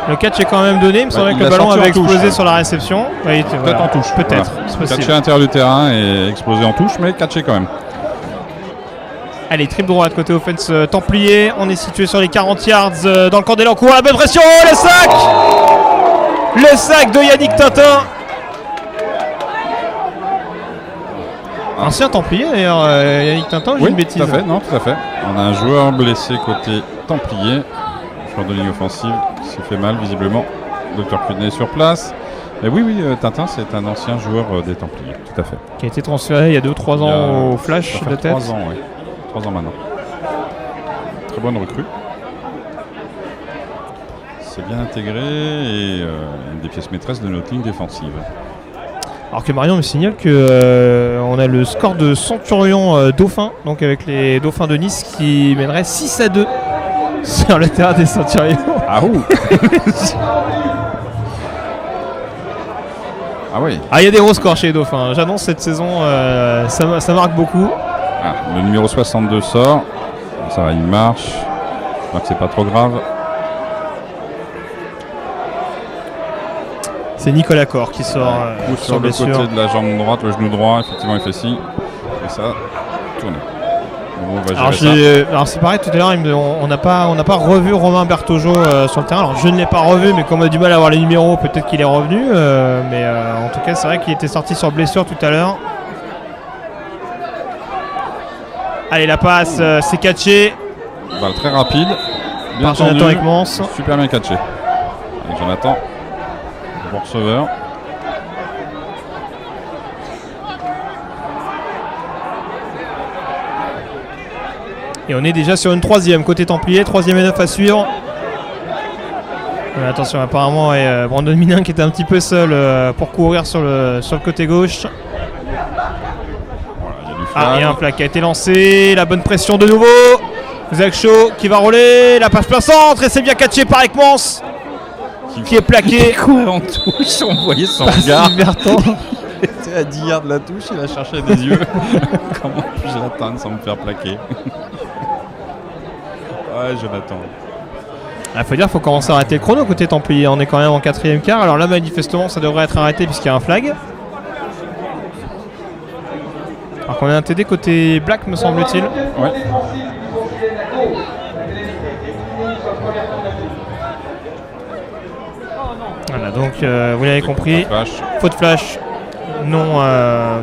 Le catch est quand même donné, il me semblait que le ballon avait explosé sur la réception. Oui, peut-être en touche. Peut-être, voilà. c'est possible. Catché à l'intérieur du terrain et explosé en touche, mais catché quand même. Allez, triple droite côté offense Templier. On est situé sur les 40 yards dans le camp d'Elancourt. La bonne pression, le sac! Le sac de Yannick Tintin. Ancien Templier d'ailleurs, Yannick Tintin, j'ai une bêtise. Tout à fait, non, tout à fait. On a un joueur blessé côté Templier. Joueur de ligne offensive qui s'est fait mal visiblement. Dr Cudney sur place. Et oui, Tintin, c'est un ancien joueur des Templiers, tout à fait. Qui a été transféré il y a 2-3 ans au Flash de tête. 3 ans, oui. 3 ans maintenant. Très bonne recrue. s'est bien intégré et une des pièces maîtresses de notre ligne défensive. Alors que Marion me signale que on a le score de Centurion Dauphin, donc avec les Dauphins de Nice qui mèneraient 6-2 sur le terrain des Centurions. Ah ouh. Ah oui. Ah, il y a des gros scores chez les Dauphins. J'annonce cette saison, ça marque beaucoup. Ah, le numéro 62 sort. Ça va, il marche. Je crois que c'est pas trop grave. C'est Nicolas Cor qui sort Sur le blessure. côté de la jambe droite, le genou droit, effectivement il fait ci. Et ça tourne. Bon, on va gérer ça. Alors c'est pareil, tout à l'heure on n'a pas revu Romain Bertojo sur le terrain. Alors je ne l'ai pas revu, mais comme on a du mal à avoir les numéros, peut-être qu'il est revenu. Mais en tout cas c'est vrai qu'il était sorti sur blessure tout à l'heure. Allez, la passe, c'est catché. Balle très rapide. Bien Par Jonathan tendu. Ekmans. Super bien catché. Et Jonathan, bon receveur. Et on est déjà sur une troisième côté Templier, 3e et 9 à suivre. Attention, apparemment, Brandon Minin qui était un petit peu seul pour courir sur le côté gauche. Voilà, il y a un plat qui a été lancé, la bonne pression de nouveau. Zach Shaw qui va rouler, la passe plein centre et c'est bien catché par Ekmans qui est plaqué. Court en touche, on voyait son regard. Bertrand. Il était à 10 yards de la touche, il a cherché des yeux. Comment puis-je l'atteindre sans me faire plaquer? Ouais, Jonathan. Il faut dire qu'il faut commencer à arrêter le chrono côté Templier. On est quand même en 4e quart. Alors là, manifestement, ça devrait être arrêté puisqu'il y a un flag. Alors qu'on a un TD côté Black, me semble-t-il. Ouais. Voilà, donc vous l'avez compris. Faute flash non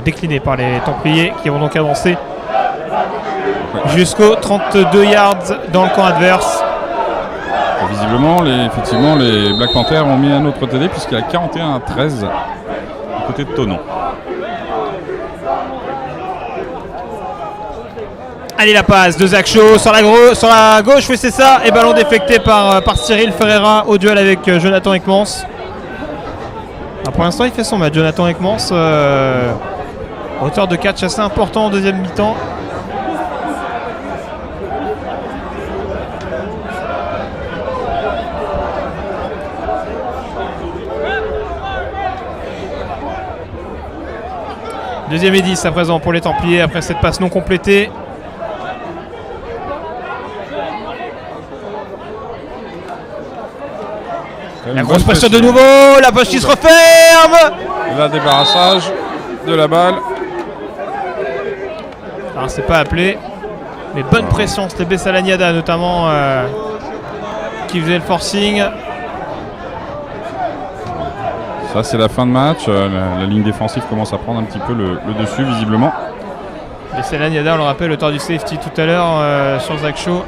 déclinée par les Templiers qui vont donc avancer jusqu'aux 32 yards dans le camp adverse. Visiblement, effectivement, les Black Panthers ont mis un autre TD puisqu'il y a 41-13 du côté de Thonon. Allez, la passe de Zach Shaw sur la gauche, oui c'est ça, et ballon défecté par Cyril Ferreira au duel avec Jonathan Ekmans. Pour l'instant il fait son match, Jonathan Ekmans, hauteur de catch assez important en deuxième mi-temps. Deuxième et 10 à présent pour les Templiers après cette passe non complétée. La grosse pression de nouveau, la poche qui se referme. Là, débarrassage de la balle. Alors c'est pas appelé, mais bonne pression, c'était Bessalaniada notamment qui faisait le forcing. Ça c'est la fin de match, la ligne défensive commence à prendre un petit peu le dessus visiblement. Bessalaniada, on le rappelle, l'auteur du safety tout à l'heure sur Zach Shaw.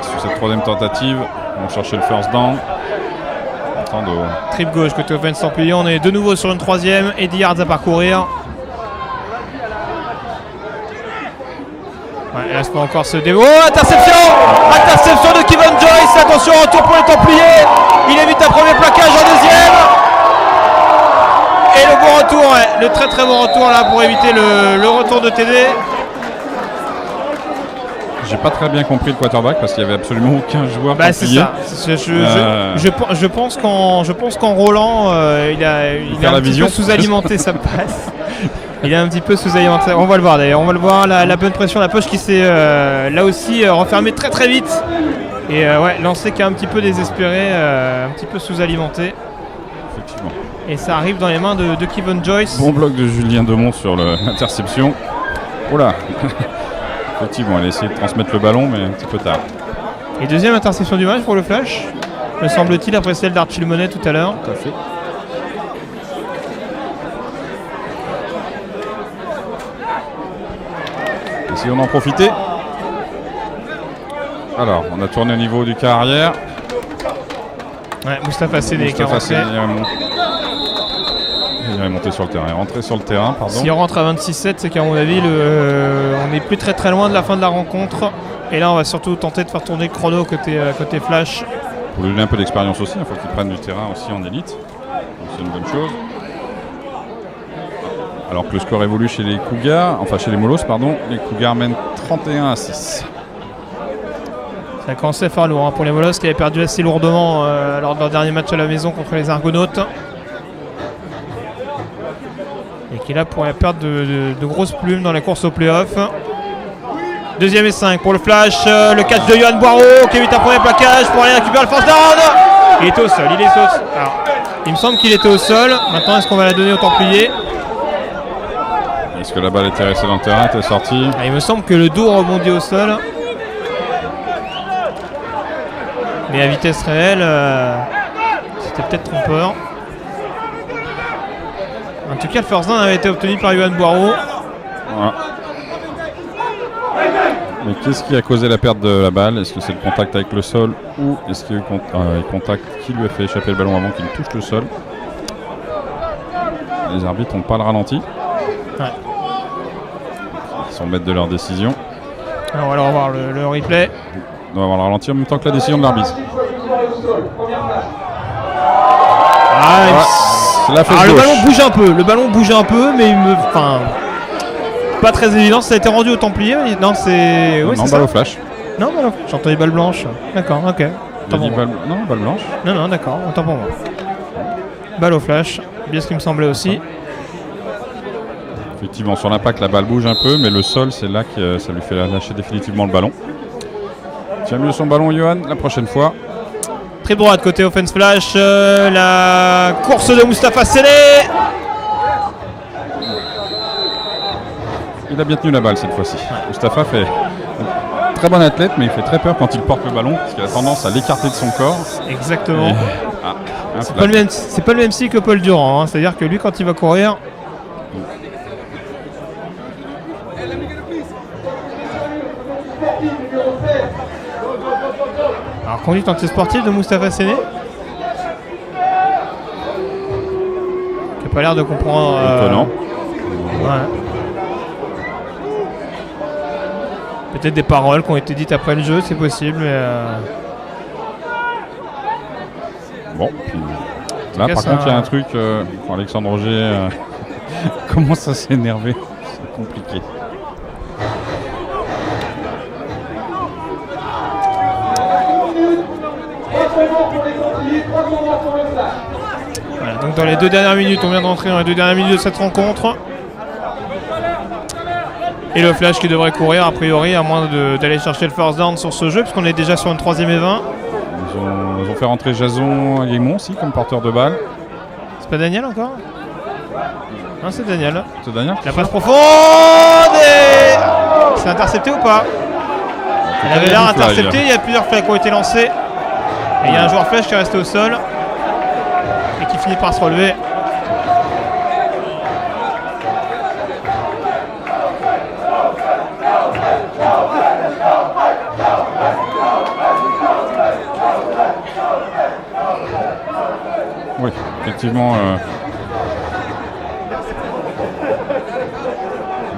Sur cette troisième tentative, on va chercher le first down. Trip gauche côté offense Templier, on est de nouveau sur une troisième et 10 yards à parcourir. Ouais, là, je peux encore se dévoiler. Oh, interception! Interception de Kevin Joyce. Attention, retour pour les Templiers. Il évite un premier plaquage en deuxième. Et le bon retour, ouais, le très très bon retour là pour éviter le retour de TD. J'ai pas très bien compris le quarterback parce qu'il y avait absolument aucun joueur. Bah c'est ça. Je pense qu'en Roland, il a un petit peu sous-alimenté sa passe. Il est un petit peu sous-alimenté. On va le voir d'ailleurs. On va le voir. La bonne pression, la poche qui s'est là aussi refermée très très vite. Et ouais, lancé qui est un petit peu désespéré, un petit peu sous-alimenté. Effectivement. Et ça arrive dans les mains de Kevin Joyce. Bon bloc de Julien Demont sur l'interception. Oh là. Effectivement, elle a essayé de transmettre le ballon, mais un petit peu tard. Et deuxième interception du match pour le flash, me semble-t-il, après celle d'Archie Monet tout à l'heure. Tout à fait. Essayons d'en profiter. Alors, on a tourné au niveau du quart arrière. Ouais, Moustapha Séné qui est rentré. Il est monté sur le terrain, il est rentré sur le terrain, pardon. S'il rentre à 26-7, c'est qu'à mon avis, on n'est plus très loin de la fin de la rencontre. Et là, on va surtout tenter de faire tourner le chrono côté Flash. Pour lui donner un peu d'expérience aussi, il faut qu'il prenne du terrain aussi en élite. C'est une bonne chose. Alors que le score évolue chez les Cougars, enfin chez les Molos, pardon. Les Cougars mènent 31-6. Ça a commencé à faire lourd hein, pour les Molos qui avaient perdu assez lourdement lors de leur dernier match à la maison contre les Argonautes. Et qui là pourrait perdre de grosses plumes dans la course au play-off. Deuxième et 5 pour le Flash. Le catch de Yohan Boireau qui évite un premier plaquage pour aller récupérer le force down. Il est au sol. Alors, il me semble qu'il était au sol. Maintenant, est-ce qu'on va la donner au Templier? Est-ce que la balle était restée dans le terrain, était sortie? Il me semble que le dos rebondit au sol. Mais à vitesse réelle, c'était peut-être trompeur. En tout cas, le first down avait été obtenu par Yohan Boireau. Voilà. Mais qu'est-ce qui a causé la perte de la balle? Est-ce que c'est le contact avec le sol ou est-ce qu'il y a eu contact qui lui a fait échapper le ballon avant qu'il ne touche le sol? Les arbitres n'ont pas le ralenti. Ouais. Ils sont maîtres de leur décision. Alors, on va aller revoir le replay. On doit avoir le ralenti en même temps que la décision de l'arbitre. Le ballon bouge un peu. Le ballon bouge un peu, mais pas très évident. Ça a été rendu au Templier. Non, c'est. Oui, non, c'est balle ça. au flash. Non, balle. J'ai entendu balle blanche. D'accord, ok. Non, balle blanche. Non, d'accord. Autant pour moi. Balle au flash. Bien ce qui me semblait aussi. Effectivement, sur l'impact, la balle bouge un peu, mais le sol, c'est là que ça lui fait lâcher définitivement le ballon. Tiens mieux son ballon, Yohan, la prochaine fois. Très droite côté offense flash. La course de Moustapha Séné. Il a bien tenu la balle cette fois-ci. Moustapha fait un très bon athlète, mais il fait très peur quand il porte le ballon, parce qu'il a tendance à l'écarter de son corps. Exactement. C'est flag. pas le même style que Paul Durand. Hein. C'est-à-dire que lui, quand il va courir. Alors, conduite antisportive de Moustapha Séné. Qui n'a pas l'air de comprendre. Étonnant. Ouais. Peut-être des paroles qui ont été dites après le jeu, c'est possible. Mais Bon, puis là par contre il y a un truc, quand Alexandre Roger commence à s'énerver, c'est compliqué. Voilà, donc dans les 2 dernières minutes, on vient d'entrer dans les 2 dernières minutes de cette rencontre. Et le flash qui devrait courir a priori, à moins d'aller chercher le first down sur ce jeu, puisqu'on est déjà sur une 3ème et 20. Ils ont fait rentrer Jason Guémon aussi comme porteur de balle. C'est pas Daniel encore? Non, c'est Daniel. C'est Daniel. La passe profonde et... C'est intercepté ou pas? Elle avait l'air interceptée, il y a plusieurs flags qui ont été lancés. Et il y a un joueur flash qui est resté au sol et qui finit par se relever. Oui, effectivement,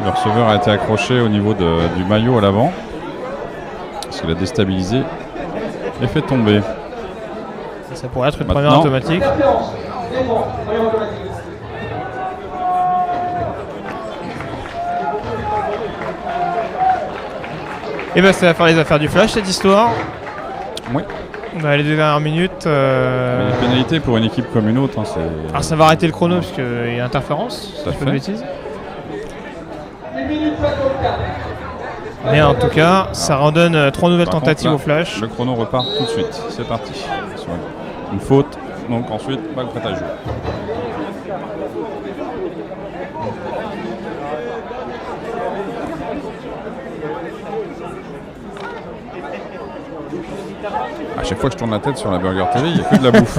le receveur a été accroché au niveau du maillot à l'avant, parce qu'il a déstabilisé et fait tomber. Ça pourrait être une première automatique. Et bien ça va faire les affaires du flash cette histoire. Oui. Les 2 dernières minutes. Les pénalités pour une équipe comme une autre, hein, c'est. Alors ça va arrêter le chrono parce qu'il y a interférence. Ça Pas de bêtises. Mais en tout cas, ça redonne 3 nouvelles tentatives au flash. Le chrono repart tout de suite. C'est parti. Une faute, donc ensuite, balle prête à jouer. À chaque fois que je tourne la tête sur la Burger TV, il n'y a que de la bouffe.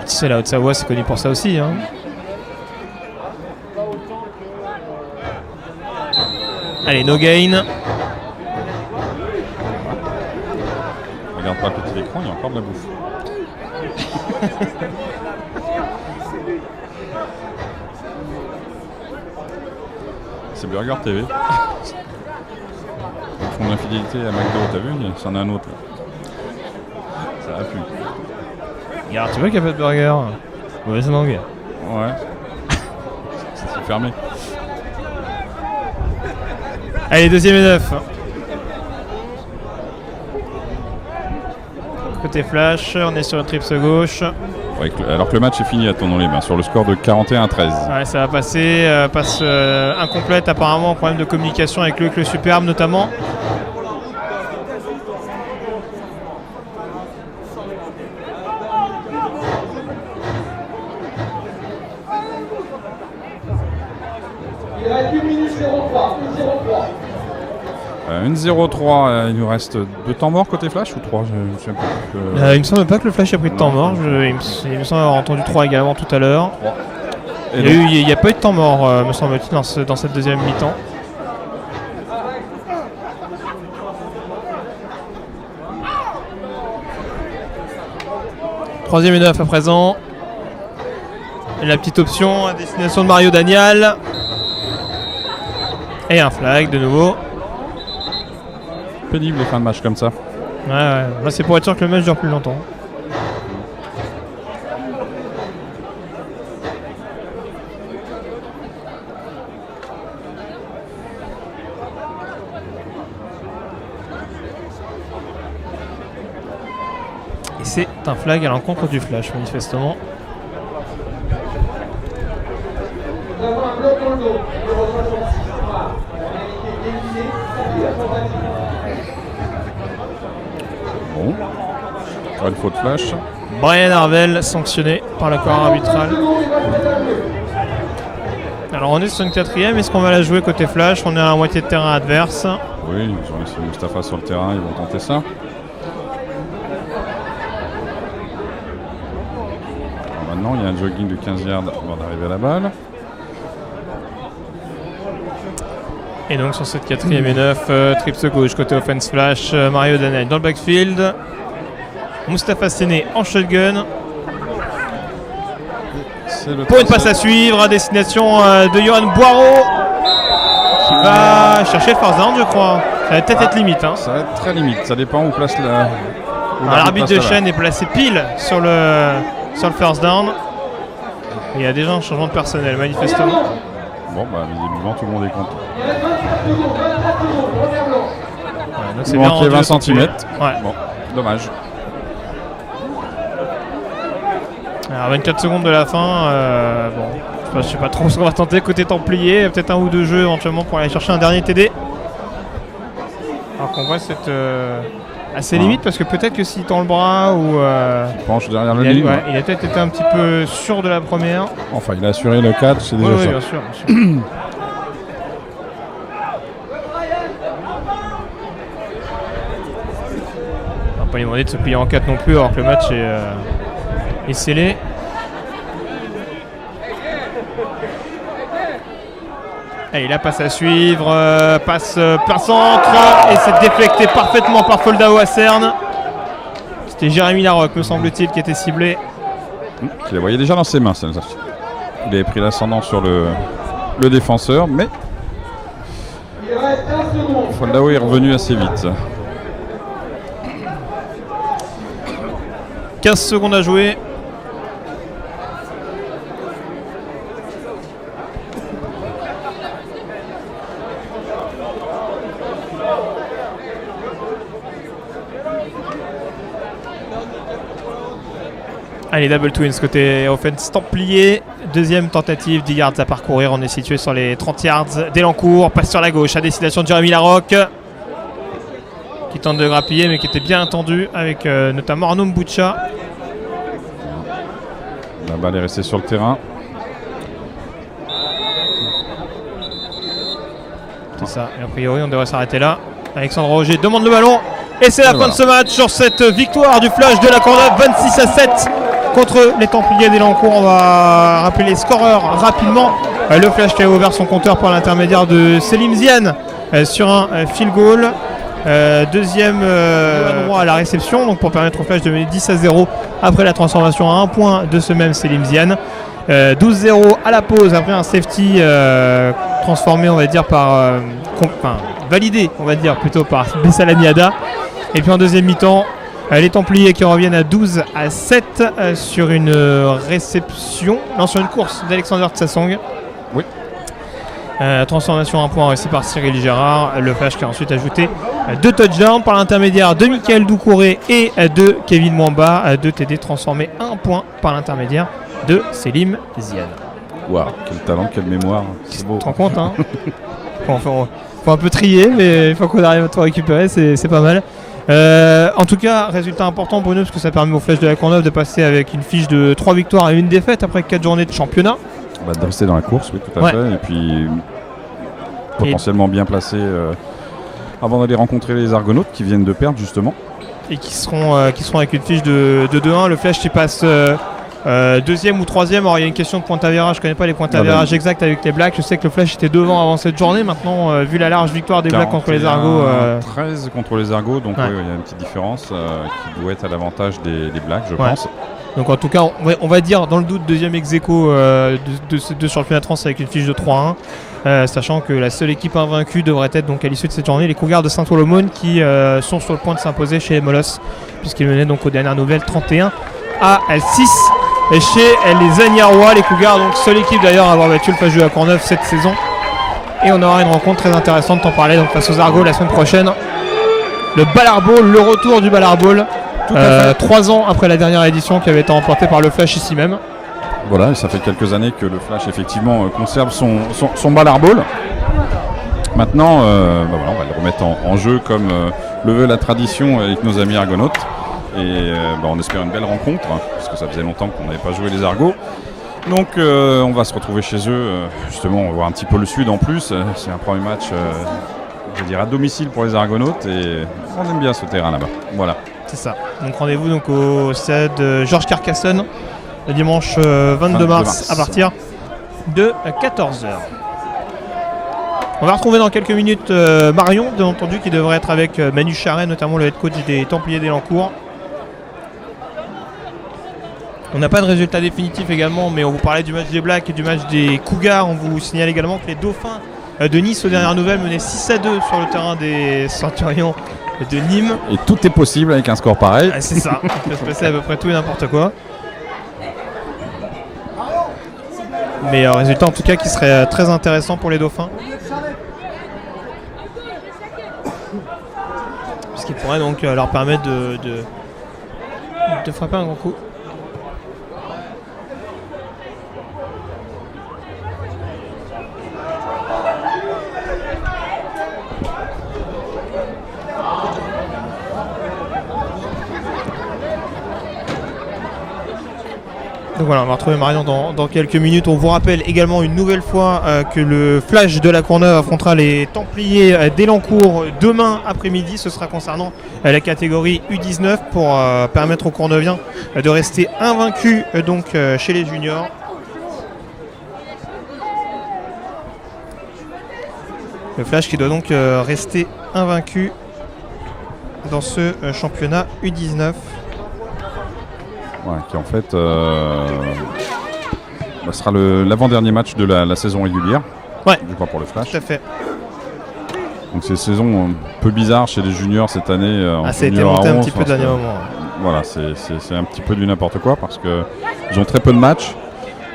Tu sais, la Haute-Savoie, c'est connu pour ça aussi. Hein. Allez, no gain. Regarde pas le petit écran, il y a encore de la bouffe. C'est Burger TV. Ils font l'infidélité à McDo, t'as vu? C'en a un autre là. Ça a plu. Regarde, tu vois qu'il n'y a pas de burger. Mauvaise langue. Ouais. C'est fermé. Allez, 2e et 9. Côté flash, on est sur une trips gauche. Ouais, alors que le match est fini, attendons-les, sur le score de 41-13. Ouais, ça va passer. Passe incomplète apparemment, problème de communication avec le Superbe notamment. Il reste 1 minute 03, 1-0-3, il nous reste 2 temps morts côté flash ou 3? Je me souviens pas. Il me semble pas que le flash a pris de temps mort. Il me semble avoir entendu 3 également tout à l'heure. Il n'y a pas eu de temps mort, me semble-t-il, dans cette deuxième mi-temps. Troisième et 9 à présent. Et la petite option à destination de Mario Daniel. Et un flag de nouveau. Pénible les fins de match comme ça. Ouais. Là, c'est pour être sûr que le match dure plus longtemps. Et c'est un flag à l'encontre du flash, manifestement. Nous avons un bloc dans le dos. Numéro 66. Réalité déguisée. Bon. Pas de faute flash. Brian Harvel sanctionné par le corps arbitral. Alors on est sur une 4ème, est-ce qu'on va la jouer côté flash? On est à la moitié de terrain adverse. Oui, ils ont laissé Mustapha sur le terrain, ils vont tenter ça. Alors maintenant, il y a un jogging de 15 yards avant d'arriver à la balle. Et donc sur cette 4ème et 9, trips gauche côté offense flash, Mario Daniel dans le backfield. Mustapha Séné en shotgun. Pour une passe à suivre à destination de Johan Boireau qui va chercher le first down, je crois. Ça va peut-être être limite. Ça va être très limite, ça dépend où place la. L'arbitre de chaîne est placé pile sur le first down. Il y a déjà un changement de personnel, manifestement. Bon, visiblement, tout le monde est content. Il reste 24 secondes, 24 secondes. Première lance. Ouais, donc Il manquait 20 cm. Ouais. Bon, dommage. Alors 24 secondes de la fin, je sais pas trop ce qu'on va tenter côté Templier, peut-être un ou deux jeux éventuellement pour aller chercher un dernier TD. Alors qu'on voit cette assez limite parce que peut-être que s'il tend le bras ou il penche derrière le ligne. Il a peut-être été un petit peu sûr de la première. Enfin, il a assuré le catch, c'est déjà ça. Oui, bien sûr. On va pas lui demander de se plier en 4 non plus alors que le match est scellé. Et la passe à suivre, passe plein centre et c'est déflecté parfaitement par Foldao à Cerne. C'était Jérémy Larocque, me semble-t-il, qui était ciblé. Il la voyait déjà dans ses mains, celle-là. Il avait pris l'ascendant sur le défenseur, mais Il reste 15 secondes. Foldao est revenu assez vite. 15 secondes à jouer. Allez, double twins côté offense Templier. Deuxième tentative, 10 yards à parcourir. On est situé sur les 30 yards d'Elancourt. Passe sur la gauche à destination de Jérémy Larocque qui tente de grappiller mais qui était bien attendu avec notamment Arnaud Mboucha. La balle est restée sur le terrain. C'est ça. Et a priori, on devrait s'arrêter là. Alexandre Roger demande le ballon. Et c'est la fin de ce match sur cette victoire du Flash de la Courneuve, 26-7 contre les Templiers d'Elancourt. On va rappeler les scoreurs rapidement. Le Flash qui a ouvert son compteur par l'intermédiaire de Selim Ziane sur un field goal. Deuxième droit à la réception, donc pour permettre au Flash de mener 10-0 après la transformation à 1 point de ce même Selim Ziane. 12-0 à la pause après un safety transformé, on va dire, validé, on va dire, plutôt par Bessalaniada. Et puis en deuxième mi-temps, les Templiers qui reviennent à 12-7 sur une sur une course d'Alexander Tsassong. Oui. Transformation à 1 point réussie par Cyril Gérard. Le Flash qui a ensuite ajouté 2 touchdowns par l'intermédiaire de Michael Doucouré et de Kevin Mwamba. 2 TD transformés 1 point par l'intermédiaire de Selim Ziane. Waouh, quel talent, quelle mémoire. C'est beau. Tu te rends compte, hein? faut un peu trier, mais une fois qu'on arrive à tout récupérer, c'est pas mal. En tout cas, résultat important, Bruno, parce que ça permet au Flash de la Courneuve de passer avec une fiche de 3 victoires et 1 défaite après 4 journées de championnat. De rester dans la course, oui, tout à fait. Et puis potentiellement bien placé avant d'aller rencontrer les Argonautes qui viennent de perdre justement. Et qui seront avec une fiche de 2-1. Le Flash qui passe deuxième ou troisième. Alors il y a une question de point d'avérage, je connais pas les points d'avérage exacts avec les Blacks. Je sais que le Flash était devant avant cette journée. Maintenant, vu la large victoire des Blacks contre les Argos, 13 contre les Argos, donc ouais. Il y a une petite différence qui doit être à l'avantage des Blacks, je pense. Donc en tout cas, on va dire dans le doute deuxième ex-aequo de ces deux championnats de France avec une fiche de 3-1, sachant que la seule équipe invaincue devrait être donc à l'issue de cette journée les Cougars de Saint-Olomone qui sont sur le point de s'imposer chez les Molosses, puisqu'ils menaient donc aux dernières nouvelles 31-6 et chez les Agnarois. Les Cougars, donc seule équipe d'ailleurs à avoir battu le Flash de la Courneuve cette saison. Et on aura une rencontre très intéressante, t'en parlais, donc face aux Argos la semaine prochaine. Le Ballard Bowl, le retour du Ballard Bowl. 3 ans après la dernière édition qui avait été remportée par le Flash ici même. Voilà, et ça fait quelques années que le Flash effectivement conserve son Ballard Bowl. Maintenant, voilà, on va le remettre en jeu comme le veut la tradition avec nos amis Argonautes. Et on espère une belle rencontre, parce que ça faisait longtemps qu'on n'avait pas joué les Argos. Donc on va se retrouver chez eux, justement, on va voir un petit peu le Sud en plus. C'est un premier match, je veux dire, à domicile pour les Argonautes, et on aime bien ce terrain là-bas. Voilà. C'est ça. Donc rendez-vous donc au stade Georges Carcassonne le dimanche 22 mars à partir de 14h. On va retrouver dans quelques minutes Marion, bien entendu, qui devrait être avec Manu Charret, notamment le head coach des Templiers d'Elancourt. On n'a pas de résultat définitif également, mais on vous parlait du match des Blacks et du match des Cougars. On vous signale également que les Dauphins de Nice, aux dernières nouvelles, menaient 6-2 sur le terrain des Centurions de Nîmes. Et tout est possible avec un score pareil. Ah, c'est ça, il peut se passer à peu près tout et n'importe quoi. Mais résultat en tout cas qui serait très intéressant pour les Dauphins. Ce qui pourrait donc leur permettre de frapper un grand coup. Donc voilà, on va retrouver Marion dans quelques minutes. On vous rappelle également une nouvelle fois que le Flash de la Courneuve affrontera les Templiers d'Elancourt demain après-midi. Ce sera concernant la catégorie U19 pour permettre aux Courneuviens de rester invaincus donc chez les juniors. Le Flash qui doit donc rester invaincu dans ce championnat U19. Ouais, qui en fait sera l'avant-dernier match de la saison régulière. Ouais, je crois, pour le Flash. Tout à fait. Donc c'est une saison un peu bizarre chez les juniors cette année. Ça a été monté un petit peu dernier moment. Voilà, c'est un petit peu du n'importe quoi parce qu'ils ont très peu de matchs,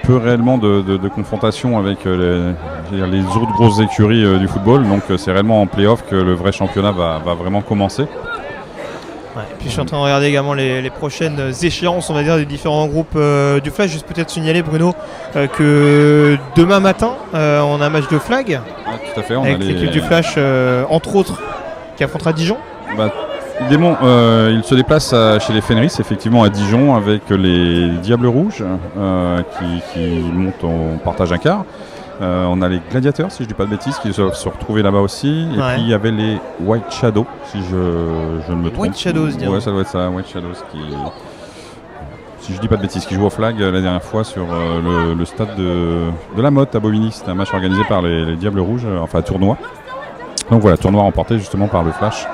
peu réellement de confrontations avec les autres grosses écuries du football. Donc c'est réellement en play-off que le vrai championnat va vraiment commencer. Ouais, et puis je suis en train de regarder également les prochaines échéances, on va dire, des différents groupes du Flash. Juste peut-être signaler, Bruno, que demain matin, on a un match de flag. Ah, tout à fait. Avec l'équipe du Flash, entre autres, qui affrontera Dijon. Il se déplace chez les Fenris, effectivement, à Dijon, avec les Diables Rouges qui montent en partage un quart. On a les Gladiateurs, si je ne dis pas de bêtises, qui se retrouvaient là-bas aussi. Et puis il y avait les White Shadows, si je ne me trompe. White Shadows, ouais, ça doit être ça, White Shadows, si je ne dis pas de bêtises, qui joue au flag la dernière fois sur le stade de la Motte à Bobigny. C'était un match organisé par les Diables Rouges, enfin tournoi. Donc voilà, tournoi remporté justement par le Flash.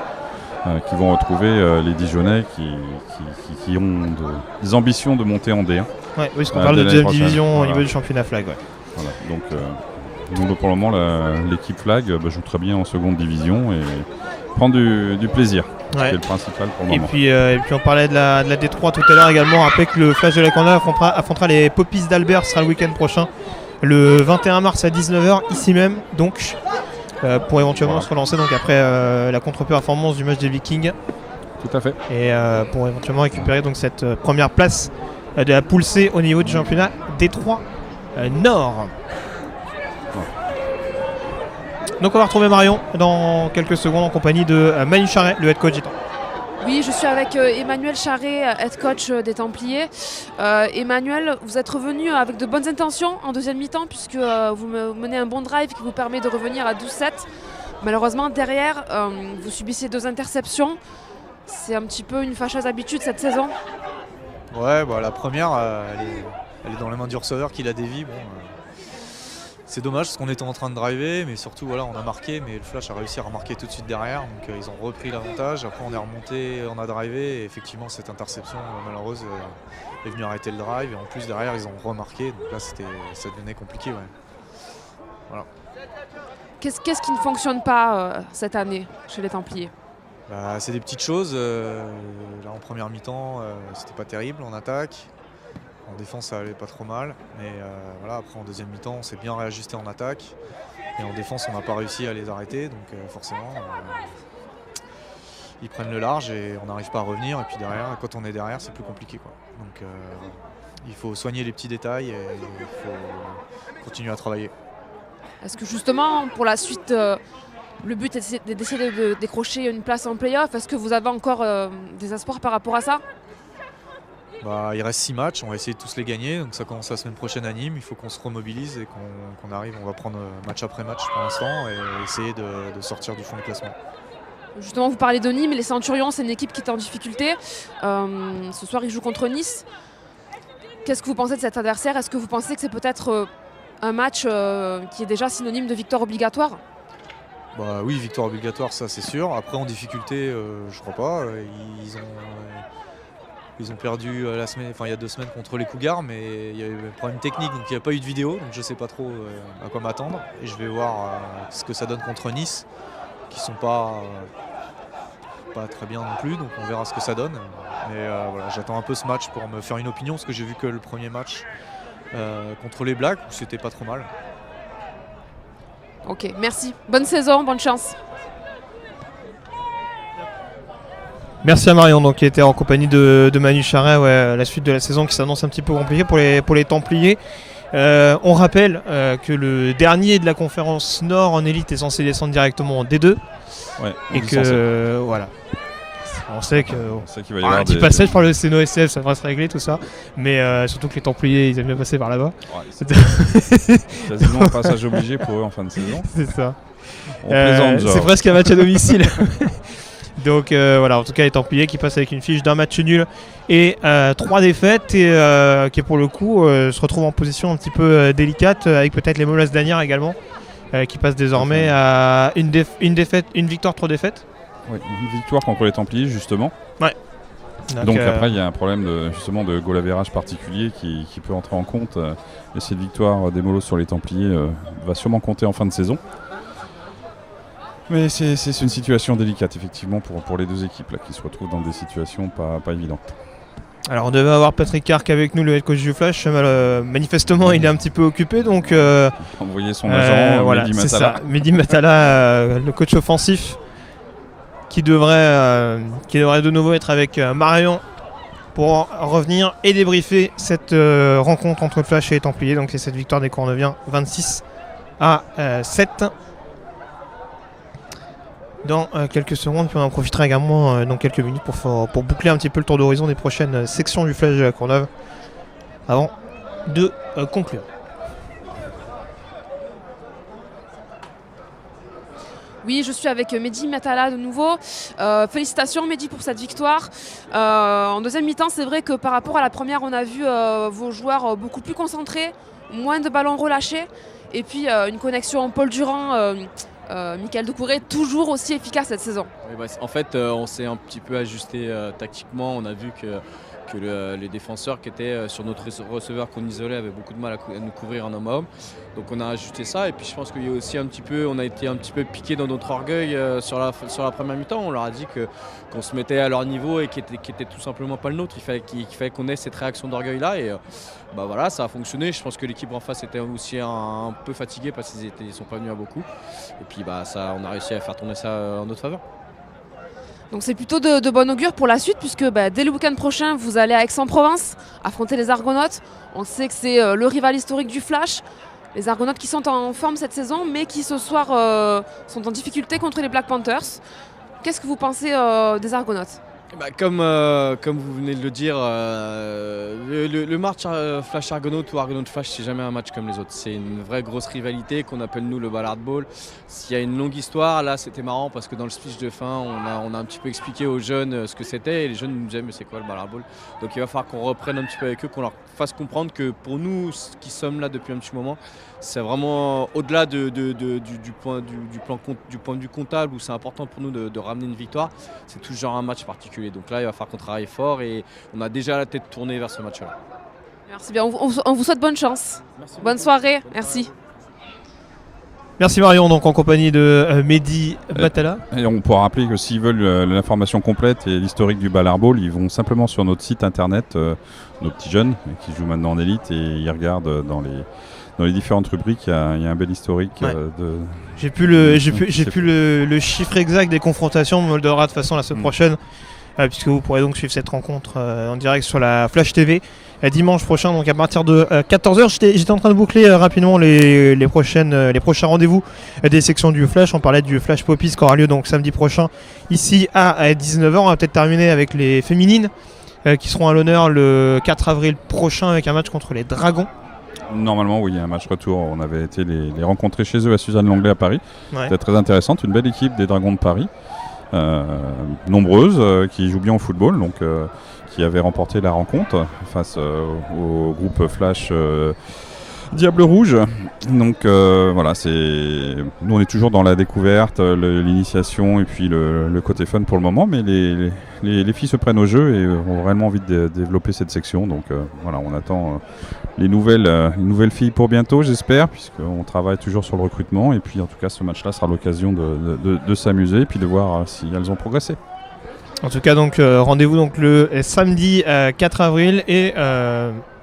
qui vont retrouver les Dijonais qui ont des ambitions de monter en D1. Ouais, oui, parce qu'on parle de deuxième division au niveau du championnat flag. Ouais. Voilà. Donc pour le moment, l'équipe flag joue très bien en seconde division et prend du plaisir. Ouais. C'est le principal pour le moment. Et puis on parlait de la D3 tout à l'heure également. Rappelez que le Flash de la Courneuve affrontera les Poppies d'Albert, ce sera le week-end prochain, le 21 mars à 19h, ici même, donc pour éventuellement se relancer donc après la contre-performance du match des Vikings. Tout à fait. Et pour éventuellement récupérer donc cette première place de la poule C au niveau du championnat D3 Nord. Donc on va retrouver Marion dans quelques secondes en compagnie de Manu Charret, le head coach du Temple. Oui, je suis avec Emmanuel Charret, head coach des Templiers. Emmanuel, vous êtes revenu avec de bonnes intentions en deuxième mi-temps puisque vous menez un bon drive qui vous permet de revenir à 12-7. Malheureusement, derrière, vous subissez 2 interceptions. C'est un petit peu une fâcheuse habitude cette saison. Ouais, la première, elle est dans les mains du receveur qui la dévie. C'est dommage parce qu'on était en train de driver, mais surtout on a marqué, mais le Flash a réussi à remarquer tout de suite derrière, donc ils ont repris l'avantage. Après on est remonté, on a drivé, et effectivement cette interception malheureuse est venue arrêter le drive, et en plus derrière ils ont remarqué, donc là ça devenait compliqué. Ouais. Voilà. Qu'est-ce qui ne fonctionne pas cette année chez les Templiers ? C'est des petites choses. Là en première mi-temps, c'était pas terrible en attaque. En défense, ça allait pas trop mal, mais après en deuxième mi-temps, on s'est bien réajusté en attaque. Et en défense, on n'a pas réussi à les arrêter, donc forcément, ils prennent le large et on n'arrive pas à revenir. Et puis derrière, quand on est derrière, c'est plus compliqué, quoi. Donc il faut soigner les petits détails et il faut continuer à travailler. Est-ce que justement, pour la suite, le but est d'essayer de décrocher une place en play-off? Est-ce que vous avez encore des espoirs par rapport à ça? Il reste 6 matchs, on va essayer de tous les gagner, donc ça commence la semaine prochaine à Nîmes, il faut qu'on se remobilise et qu'on arrive, on va prendre match après match pour l'instant et essayer de sortir du fond de classement. Justement, vous parlez de Nîmes, les Centurions, c'est une équipe qui est en difficulté. Ce soir, ils jouent contre Nice. Qu'est-ce que vous pensez de cet adversaire? Est-ce que vous pensez que c'est peut-être un match qui est déjà synonyme de victoire obligatoire? Oui, victoire obligatoire, ça c'est sûr. Après, en difficulté, je crois pas. Ils ont perdu il y a 2 semaines contre les Cougars, mais il y a eu un problème technique, donc il n'y a pas eu de vidéo, donc je ne sais pas trop à quoi m'attendre. Et je vais voir ce que ça donne contre Nice, qui ne sont pas très bien non plus, donc on verra ce que ça donne. Mais j'attends un peu ce match pour me faire une opinion, parce que j'ai vu que le premier match contre les Blacks, où c'était pas trop mal. Ok, merci. Bonne saison, bonne chance. Merci à Marion donc, qui était en compagnie de Manu Charret, la suite de la saison qui s'annonce un petit peu compliquée pour les Templiers. On rappelle que le dernier de la conférence Nord en élite est censé descendre directement en D2. Ouais, et que voilà. On sait qu'il va y avoir un petit passage par le CNOSF, ça devrait se régler tout ça. Mais surtout que les Templiers, ils aiment bien passer par là-bas. Ouais, c'est quasiment un passage obligé pour eux en fin de saison. C'est ça. On plaisante, genre. C'est presque un match à domicile. Donc en tout cas les Templiers qui passent avec une fiche d'un match nul et 3 défaites et qui pour le coup se retrouvent en position un petit peu délicate avec peut-être les Molas d'Anières également qui passent désormais à une victoire, 3 défaites. Oui, une victoire contre les Templiers justement. Ouais. Donc après il y a un problème de goal average particulier qui peut entrer en compte et cette victoire des Molos sur les Templiers va sûrement compter en fin de saison. Mais c'est une situation délicate effectivement pour les 2 équipes là, qui se retrouvent dans des situations pas évidentes. Alors on devait avoir Patrick Carc avec nous, le head coach du Flash. Manifestement il est un petit peu occupé donc envoyer son agent Mehdi Matala. Mehdi Matala, le coach offensif qui devrait de nouveau être avec Marion pour revenir et débriefer cette rencontre entre le Flash et les Templiers. Donc c'est cette victoire des Courneuviens 26-7. Dans quelques secondes, puis on en profitera également dans quelques minutes pour boucler un petit peu le tour d'horizon des prochaines sections du Flash de la Courneuve avant de conclure. Oui, je suis avec Mehdi Matala de nouveau. Félicitations Mehdi pour cette victoire. En deuxième mi-temps, c'est vrai que par rapport à la première, on a vu vos joueurs beaucoup plus concentrés, moins de ballons relâchés. Et puis une connexion Paul Durand Michael Doucouré, toujours aussi efficace cette saison. Oui, en fait, on s'est un petit peu ajusté tactiquement. On a vu que les défenseurs qui étaient sur notre receveur qu'on isolait avaient beaucoup de mal à nous couvrir en homme à homme. Donc on a ajusté ça. Et puis je pense qu'il y a aussi on a été un petit peu piqué dans notre orgueil sur la première mi-temps. On leur a dit qu'on se mettait à leur niveau et qui était tout simplement pas le nôtre. Il fallait qu'on ait cette réaction d'orgueil là. Et voilà, ça a fonctionné. Je pense que l'équipe en face était aussi un peu fatiguée parce qu'ils sont pas venus à beaucoup. Et puis on a réussi à faire tourner ça en notre faveur. Donc c'est plutôt de bon augure pour la suite puisque dès le week-end prochain, vous allez à Aix-en-Provence affronter les Argonautes. On sait que c'est le rival historique du Flash. Les Argonautes qui sont en forme cette saison mais qui ce soir sont en difficulté contre les Black Panthers. Qu'est-ce que vous pensez des Argonautes ? Comme vous venez de le dire, le match Flash Argonaut ou Argonaut Flash, c'est jamais un match comme les autres. C'est une vraie grosse rivalité qu'on appelle nous le Ballard Ball. S'il y a une longue histoire, là c'était marrant parce que dans le speech de fin, on a un petit peu expliqué aux jeunes ce que c'était et les jeunes nous disaient mais c'est quoi le Ballard Ball ? Donc il va falloir qu'on reprenne un petit peu avec eux, qu'on leur fasse comprendre que pour nous qui sommes là depuis un petit moment, c'est vraiment au-delà du point de vue comptable où c'est important pour nous de ramener une victoire. C'est toujours un match particulier. Donc là, il va falloir qu'on travaille fort et on a déjà la tête tournée vers ce match-là. Merci bien. On vous souhaite bonne chance. Merci bonne soirée. Merci. Merci Marion, donc en compagnie de Mehdi Batala. Et on pourra rappeler que s'ils veulent l'information complète et l'historique du Ballard Ball, ils vont simplement sur notre site internet, nos petits jeunes qui jouent maintenant en élite, et ils regardent dans les différentes rubriques, il y a un bel historique. Ouais. J'ai plus le chiffre exact des confrontations, mais on le donnera de toute façon la semaine prochaine, puisque vous pourrez donc suivre cette rencontre en direct sur la Flash TV dimanche prochain, donc à partir de 14h. J'étais en train de boucler rapidement les prochains rendez-vous des sections du Flash. On parlait du Flash Poppies qui aura lieu donc samedi prochain ici à 19h. On va peut-être terminer avec les féminines qui seront à l'honneur le 4 avril prochain avec un match contre les Dragons. Normalement, oui, il y a un match retour. On avait été les rencontrer chez eux à Suzanne Langlais à Paris. Ouais. C'était très intéressante, une belle équipe des Dragons de Paris, nombreuses, qui jouent bien au football, donc qui avaient remporté la rencontre face au groupe Flash Diable Rouge. Donc voilà, nous on est toujours dans la découverte, l'initiation et puis le côté fun pour le moment, mais les filles se prennent au jeu et ont vraiment envie de développer cette section. Donc voilà, on attend les nouvelles filles pour bientôt, j'espère, puisqu'on travaille toujours sur le recrutement. Et puis en tout cas, ce match-là sera l'occasion de s'amuser et puis de voir si elles ont progressé. En tout cas, donc rendez-vous donc le samedi 4 avril et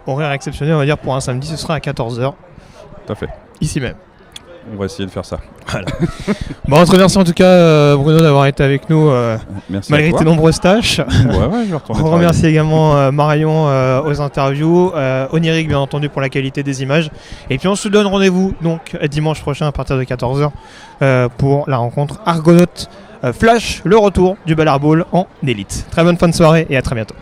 horaire exceptionnel, on va dire, pour un samedi, ce sera à 14h. Tout à fait. Ici même. On va essayer de faire ça. Voilà. Bon, on te remercie en tout cas, Bruno, d'avoir été avec nous malgré tes nombreuses tâches. Ouais, je vais retourner. On remercie également Marion aux interviews, Oniric bien entendu pour la qualité des images. Et puis on se donne rendez-vous donc dimanche prochain à partir de 14h pour la rencontre Argonautes Flash, le retour du Ballard Ball en élite. Très bonne fin de soirée et à très bientôt.